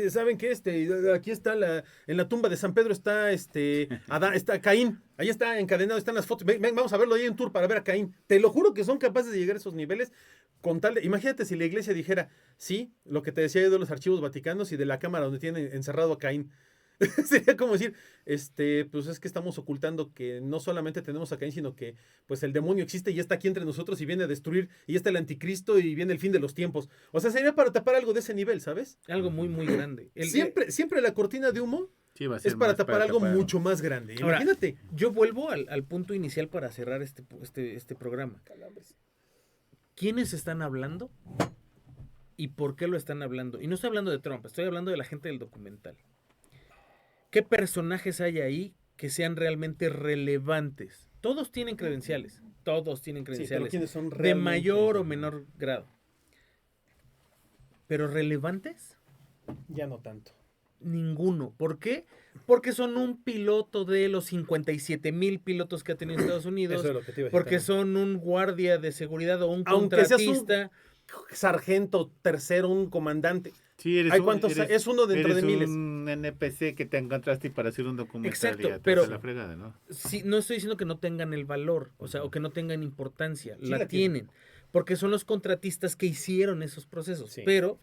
¿saben qué? Aquí está en la tumba de San Pedro está está Caín. Ahí está encadenado, están las fotos. Ven, vamos a verlo ahí en tour para ver a Caín. Te lo juro que son capaces de llegar a esos niveles con tal de... Imagínate si la iglesia dijera, sí, lo que te decía yo de los archivos vaticanos y de la cámara donde tienen encerrado a Caín. Sería como decir, pues es que estamos ocultando que no solamente tenemos a Caín, sino que pues el demonio existe y está aquí entre nosotros y viene a destruir, y está el anticristo y viene el fin de los tiempos. O sea, sería para tapar algo de ese nivel, ¿sabes? Algo muy, muy grande. Siempre la cortina de humo Sí, va a ser es para más tapar algo mucho más grande. Ahora, Imagínate. Yo vuelvo al punto inicial para cerrar este programa. ¿Quiénes están hablando? ¿Y por qué lo están hablando? Y no estoy hablando de Trump, estoy hablando de la gente del documental. ¿Qué personajes hay ahí que sean realmente relevantes? Todos tienen credenciales. Todos tienen Sí, pero credenciales. ¿quiénes son de realmente? mayor o menor grado. ¿Pero relevantes? Ya no tanto. Ninguno. ¿Por qué? Porque son un piloto de los 57,000 pilotos que ha tenido Estados Unidos. Eso es lo que te iba a decir Porque también. son un guardia de seguridad o un Aunque seas un contratista. Sargento, tercero, un comandante. Sí, ¿Hay cuántos? Es uno dentro de eres miles. un NPC que te encontraste para hacer un documental. Exacto, y ya te pero- hace la fregada, ¿no? Sí, no estoy diciendo que no tengan el valor, o sea, Ujú. o que no tengan importancia, Sí la la tienen. tienen, porque son los contratistas que hicieron esos procesos, Sí. pero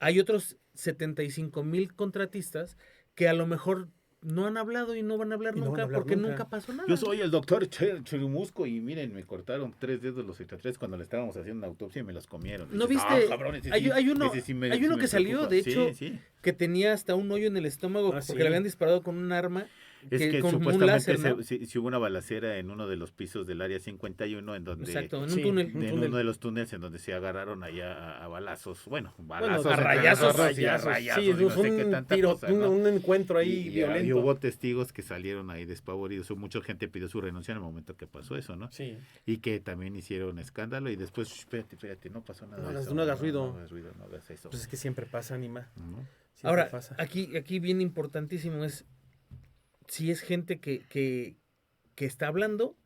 hay otros 75,000 contratistas que a lo mejor no han hablado y no van a hablar Y no van a nunca hablar porque nunca. nunca pasó nada. Yo soy el doctor Churubusco y miren, me cortaron 3 dedos los extraterrestres cuando le estábamos haciendo una autopsia y me los comieron. ¿No Dices, viste? cabrón, ese Hay- sí- hay uno- ese sí me- hay sí uno me que salió, preocupa. de Sí, hecho, sí. que tenía hasta un hoyo en el estómago Ah, porque sí. le habían disparado con un arma Es que con un supuestamente láser, ¿no? si hubo una balacera en uno de los pisos del área 51 en donde Exacto, en un Sí, túnel. un en túnel. uno de los túneles en donde se agarraron allá a balazos, bueno, Bueno, balazos, a entre rayazos, nosotros y a rayazos Sí, y no sé qué un tanta tiro, cosa, ¿no? un encuentro ahí y violento. hubo testigos que salieron ahí despavoridos, mucha gente pidió su renuncia en el momento que pasó eso, ¿no? Sí. Y que también hicieron escándalo y después, espérate, no pasó nada. No de hagas- eso, no hagas ruido. No hagas ruido, no hagas eso. Pues es que siempre pasa, Anima. Ujú. Siempre Ahora, pasa. aquí bien importantísimo es, si es gente que está hablando,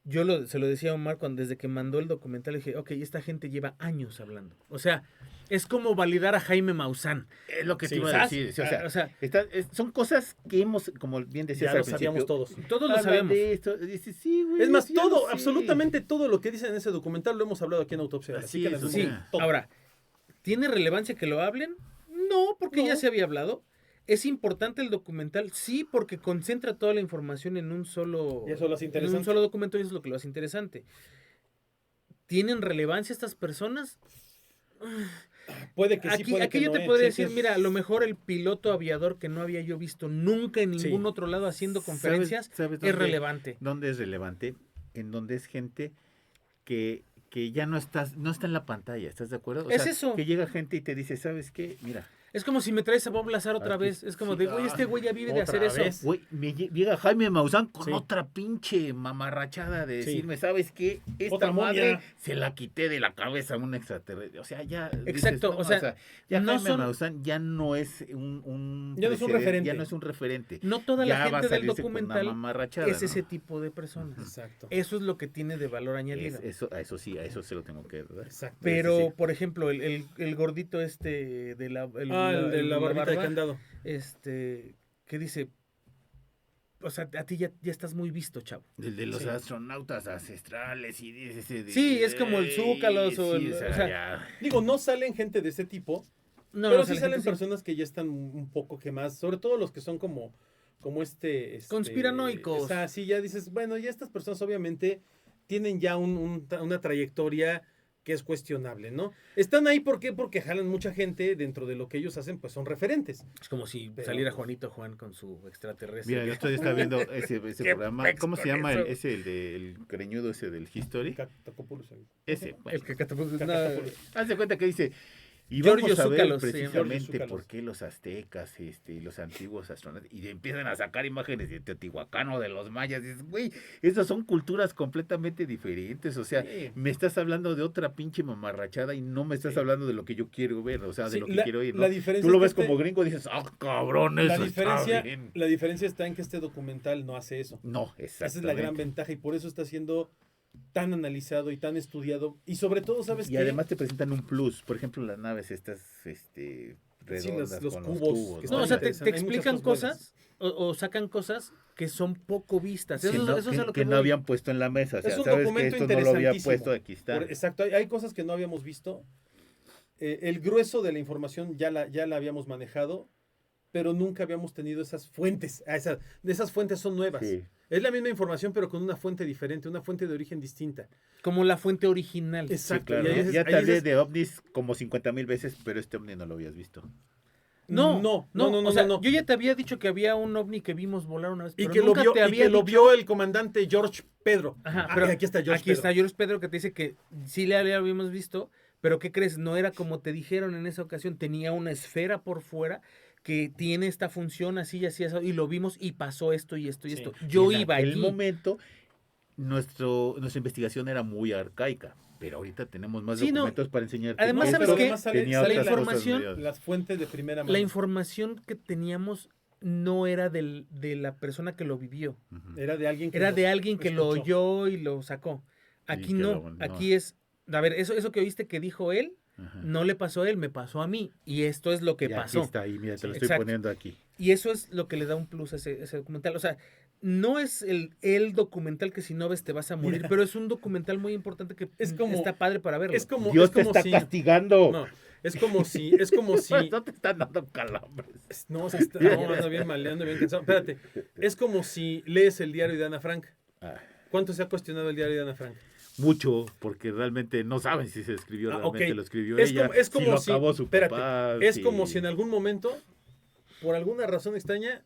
se lo decía a Omar desde que mandó el documental, le dije, ok, esta gente lleva años hablando. O sea, es como validar a Jaime Maussan. Es lo que Sí, te iba a ¿sabes? decir. O sea, Son cosas que hemos, como bien decías Ya al lo sabíamos principio, todos. todos lo hablan sabemos. de esto, dices, sí, güey, Es más, ya lo todo, sé. absolutamente todo lo que dicen en ese documental lo hemos hablado aquí en Autopsia de la Así Psique, en es, algún Sí, momento. Todo. ahora, ¿tiene relevancia que lo hablen? No, porque No. ya se había hablado. ¿Es importante el documental? Sí, porque concentra toda la información en un solo, Y eso lo hace en interesante. un solo documento y eso es lo que lo hace interesante. ¿Tienen relevancia estas personas? Puede que sí, Aquí, puede aquí que yo no, te podría decir, sí, mira, a lo mejor el piloto aviador que no había yo visto nunca en ningún Sí. otro lado haciendo ¿Sabes- conferencias sabes es dónde- relevante. ¿Dónde es relevante? En donde es gente que ya no está en la pantalla, ¿estás de acuerdo? O Es sea, eso. que llega gente y te dice, ¿sabes qué? Mira, Es como si me traes a Bob Lazar otra Aquí- vez. Es como sí, de, güey, este güey ya vive de hacer otra eso. vez. güey, llega Jaime Maussan con Sí. otra pinche mamarrachada de Sí. decirme, ¿sabes qué? Esta Otra madre momia. se la quité de la cabeza a un extraterrestre. O sea, ya. Exacto, no, o sea, ya no Jaime son- Maussan ya no es un Ya no es un precedente, referente. Ya no es un referente. No toda Ya la va a gente del salirse con una documental mamarrachada, es ¿no? ese tipo de personas. Exacto. Eso es lo que tiene de valor añadido. A eso sí, a eso se lo tengo que dar. Exacto. Pero, Sí, sí. por ejemplo, el gordito este de la, El de la barbita de barba, candado. que dice, o sea, a ti ya estás muy visto, chavo. El de los Sí. astronautas ancestrales y ese de... Sí, es como el Zúcalos o Sí, el- o o sea, sea, ya. Digo, no salen gente de ese tipo, No, pero no sí sale salen gente así. personas que ya están un poco quemadas, sobre todo los que son como Conspiranoicos. O sea, sí, ya dices, bueno, ya estas personas obviamente tienen ya una trayectoria que es cuestionable, ¿no? Están ahí, ¿por qué? Porque jalan mucha gente dentro de lo que ellos hacen, pues son referentes. Es como si Pero- saliera Juanito Juan con su extraterrestre. Mira, el otro día estaba viendo ese Qué programa. pex ¿Cómo se con llama? eso. El creñudo ese del History. Catacopoulos. Ese, bueno. El que catapulta. Catacopoulos. Haz de cuenta que dice, y Giorgio vamos a ver Zúcalos se llama. precisamente Giorgio Zúcalos. por qué los aztecas y los antiguos astronautas, y empiezan a sacar imágenes de Teotihuacán o de los mayas, y dices, güey, esas son culturas completamente diferentes, o sea, Sí. me estás hablando de otra pinche mamarrachada y no me estás Sí. hablando de lo que yo quiero ver, o sea, de Sí, lo que la- quiero oír, ¿no? la diferencia Tú lo es ves que como gringo y dices, ah, cabrón, eso está bien. La diferencia está en que este documental no hace eso. No, Esa es la gran exactamente. ventaja y por eso está siendo tan analizado y tan estudiado. Y sobre todo, ¿sabes Y qué? además te presentan un plus, por ejemplo, las naves estas, redondas los con cubos los cubos, que No, están o sea, te interesante. Hay muchas explican cosas cosas o sacan cosas que son poco vistas. Eso, que no, eso es a lo que que no voy. habían puesto en la mesa. O sea, Es un sabes que documento esto no lo había interesantísimo. puesto, aquí está. Exacto, hay cosas que no habíamos visto. El grueso de la información ya la habíamos manejado, pero nunca habíamos tenido esas fuentes. Esas fuentes son nuevas. Sí. Es la misma información, pero con una fuente diferente, una fuente de origen distinta. Como la fuente original. Sí, Exacto. claro. y ahí dices- Ya ahí te hablé dices, de ovnis como 50,000 veces, pero este ovni no lo habías visto. No, no, o sea, no. yo ya te había dicho que había un ovni que vimos volar una vez, Y pero que, lo nunca vio, te y había que lo dicho- vio el comandante George Pedro. Ajá, Ah, pero aquí está George aquí Pedro. está George Pedro que te dice que sí le habíamos visto, pero ¿qué crees? No era como te dijeron en esa ocasión, tenía una esfera por fuera que tiene esta función así y así, y lo vimos y pasó esto y esto y Sí. esto. Yo Y en iba aquel allí. momento, nuestra investigación era muy arcaica, pero ahorita tenemos más Sí, no. documentos para enseñarte. Además, que ¿sabes esto qué? Además sale tenía la otras cosas información- medias. Las fuentes de primera mano. La información que teníamos no era de la persona que lo vivió, Ujú. Era de alguien que era nos de alguien que lo escuchó. oyó y lo sacó. Aquí que no, lo- no. aquí es, a ver, eso que oíste que dijo él, Ajá. No le pasó a él, me pasó a mí. Y esto es lo que Y pasó. aquí está ahí, mira, te lo Sí, estoy exacto. poniendo aquí. Y eso es lo que le da un plus a ese documental. O sea, no es el documental que si no ves te vas a morir, Mira. pero es un documental muy importante que Es como- está padre para verlo. Es como, Dios es te como está si... castigando. No, es como si... No te están dando calambres. No, ando bien mal, ando bien cansado. Espérate, es como si lees el diario de Ana Frank. Ah, ¿Cuánto se ha cuestionado el diario de Ana Frank? mucho, porque realmente no saben si se escribió, realmente ok. lo escribió Es ella, como- es si como lo si- acabó su espérate, papá. Es si- como si en algún momento, por alguna razón extraña,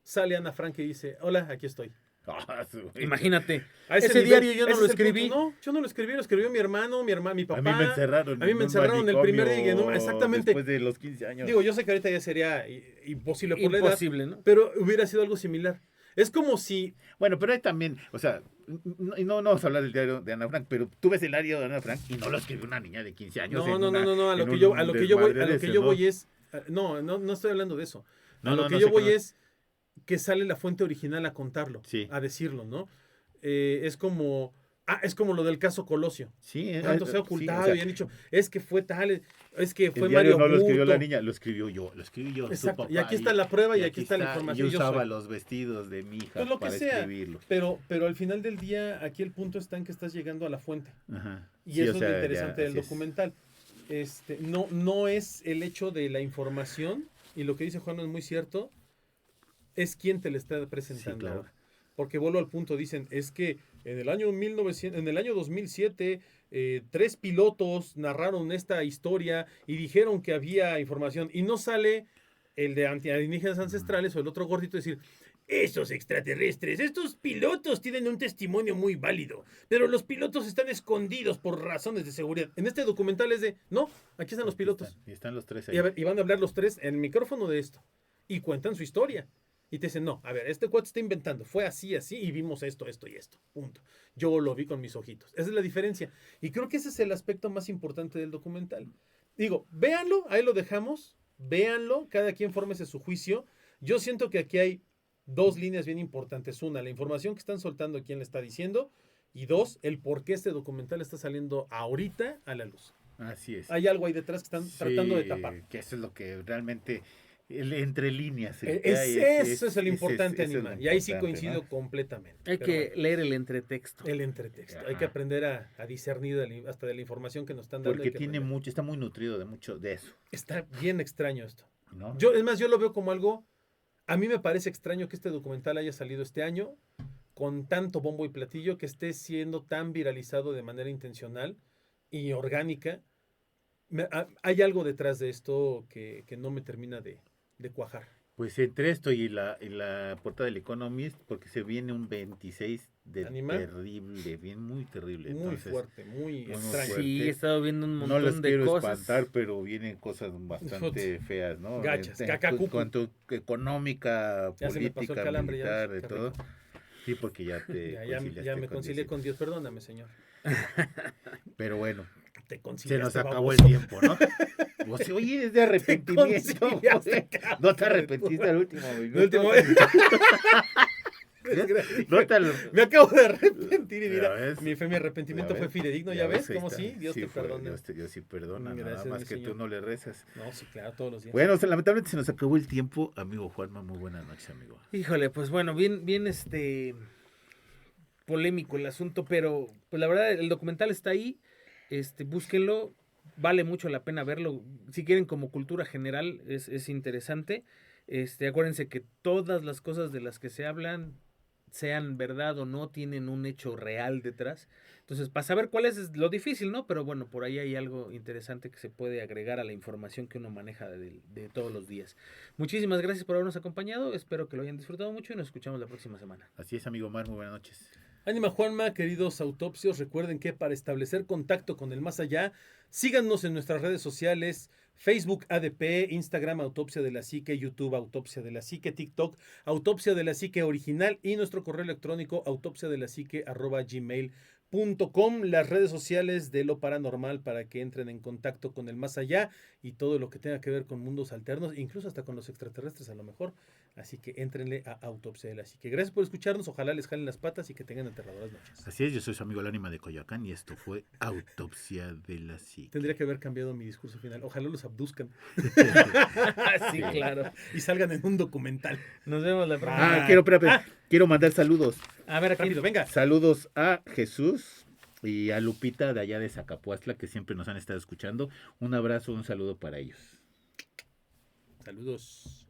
sale Ana Frank y dice, hola, aquí estoy. Ah, Imagínate. A Ese nivel, diario yo no ese lo es el punto. escribí. No, yo no lo escribí, lo escribió mi hermano, mi papá. A mí me encerraron. A mí me encerraron el primer día. Exactamente. Después de los 15 años. Digo, yo sé que ahorita ya sería imposible por la edad, Imposible, ¿no? pero hubiera sido algo similar. Es como si... Bueno, pero hay también, o sea, no vamos a hablar del diario de Ana Frank, pero tú ves el diario de Ana Frank y no lo escribió una niña de 15 años. No, a lo en que un yo voy, desmadre de ese, yo ¿no? voy es... No estoy hablando de eso. No, A lo no, que no yo sé voy cómo- es que sale la fuente original a contarlo, Sí. a decirlo, ¿no? Es como lo del caso Colosio. Sí, Tanto se ha sí, ocultado o sea, y han dicho, es que fue tal, es que el fue diario Mario no lo escribió Burto. la niña, lo escribió yo, su Exacto, papá. y aquí está la prueba y aquí está la y información. Yo yo usaba soy. los vestidos de mi hija Pues lo que para sea. escribirlo. Pero al final del día, aquí el punto está en que estás llegando a la fuente. Ajá. Y Sí, eso o es sea, lo ya, interesante del así es. documental. No es el hecho de la información, y lo que dice Juan es muy cierto, es quien te le está presentando. Sí, claro. Ahora. Porque vuelvo al punto, dicen, es que en el año 2007, 3 pilotos narraron esta historia y dijeron que había información, y no sale el de alienígenas ancestrales o el otro gordito decir, esos extraterrestres, estos pilotos tienen un testimonio muy válido, pero los pilotos están escondidos por razones de seguridad. En este documental es de, no, aquí están los pilotos. Y están los tres ahí. Y van a hablar los tres en el micrófono de esto. Y cuentan su historia. Y te dicen, no, a ver, este cuate está inventando. Fue así, así, y vimos esto, esto y esto. Punto. Yo lo vi con mis ojitos. Esa es la diferencia. Y creo que ese es el aspecto más importante del documental. Digo, véanlo, ahí lo dejamos. Véanlo, cada quien fórmese su juicio. Yo siento que aquí hay 2 líneas bien importantes. Una, la información que están soltando, quién le está diciendo. Y 2, el por qué este documental está saliendo ahorita a la luz. Así es. Hay algo ahí detrás que están tratando de tapar. Que eso es lo que realmente, entre líneas. Eso es el importante, eso es Anima. lo Y ahí sí importante, coincido ¿no? completamente. Hay Pero que bueno, leer el entretexto. el entretexto. Hay Ajá. que aprender a discernir hasta de la información que nos están dando. Porque hay que tiene aprender. mucho, está muy nutrido de mucho de eso, Está bien extraño esto. ¿no? Es más, yo lo veo como algo. A mí me parece extraño que este documental haya salido este año con tanto bombo y platillo, que esté siendo tan viralizado de manera intencional y orgánica. Hay algo detrás de esto que no me termina de cuajar. Pues entre esto y la portada del Economist, porque se viene un 26 de ¿Anima? terrible, bien muy terrible. Muy Entonces, fuerte, muy muy extraño. fuerte. Sí, he estado viendo un no montón les de quiero cosas. espantar, pero vienen cosas bastante feas, ¿no? Gachas, En cacacucu. cuanto económica, Ya se me pasó el política, calambre, ya, militar, de qué todo. rico. Sí, porque ya te Ya me concilié con Dios. Perdóname, Señor. Pero bueno, Te se conciliaste, nos acabó baboso. el tiempo, ¿no? Pues, oye, es de arrepentimiento. conciliaste, güey. No te arrepentiste al último minuto. El último- No te lo- Me acabo de arrepentir y Ya mira, ves. mi fe, mi arrepentimiento Ya fue ves, fidedigno, ¿ya ves? ahí ¿Cómo está. sí? Dios te fue, perdona. Dios sí perdona, nada Gracias, más mi que Señor. tú no le rezas. No, sí, claro, todos los días. Bueno, lamentablemente se nos acabó el tiempo, amigo Juanma, muy buenas noches, amigo. Híjole, pues bueno, bien polémico el asunto, pero pues la verdad el documental está ahí, búsquenlo, vale mucho la pena verlo, si quieren como cultura general es interesante, acuérdense que todas las cosas de las que se hablan, sean verdad o no, tienen un hecho real detrás, entonces para saber cuál es lo difícil, ¿no? Pero bueno, por ahí hay algo interesante que se puede agregar a la información que uno maneja de todos los días. Muchísimas gracias por habernos acompañado, espero que lo hayan disfrutado mucho y nos escuchamos la próxima semana. Así es, amigo Omar, muy buenas noches. Ánima Juanma, queridos autopsios, recuerden que para establecer contacto con el más allá, síganos en nuestras redes sociales, Facebook ADP, Instagram Autopsia de la Psique, YouTube Autopsia de la Psique, TikTok Autopsia de la Psique Original y nuestro correo electrónico autopsiadelapsique@gmail.com. las redes sociales de Lo Paranormal para que entren en contacto con el más allá y todo lo que tenga que ver con mundos alternos, incluso hasta con los extraterrestres a lo mejor. Así que éntrenle a Autopsia de la Psique. Gracias por escucharnos, ojalá les jalen las patas y que tengan aterradoras noches. Así es, yo soy su amigo el ánima de Coyoacán y esto fue Autopsia de la Psique. Tendría que haber cambiado mi discurso final. Ojalá los abduzcan. Sí, claro. Y salgan en un documental. Nos vemos la próxima. Quiero mandar saludos. A ver, aquí. Rápido, venga. Saludos a Jesús y a Lupita de allá de Zacapuastla, que siempre nos han estado escuchando. Un abrazo, un saludo para ellos. Saludos.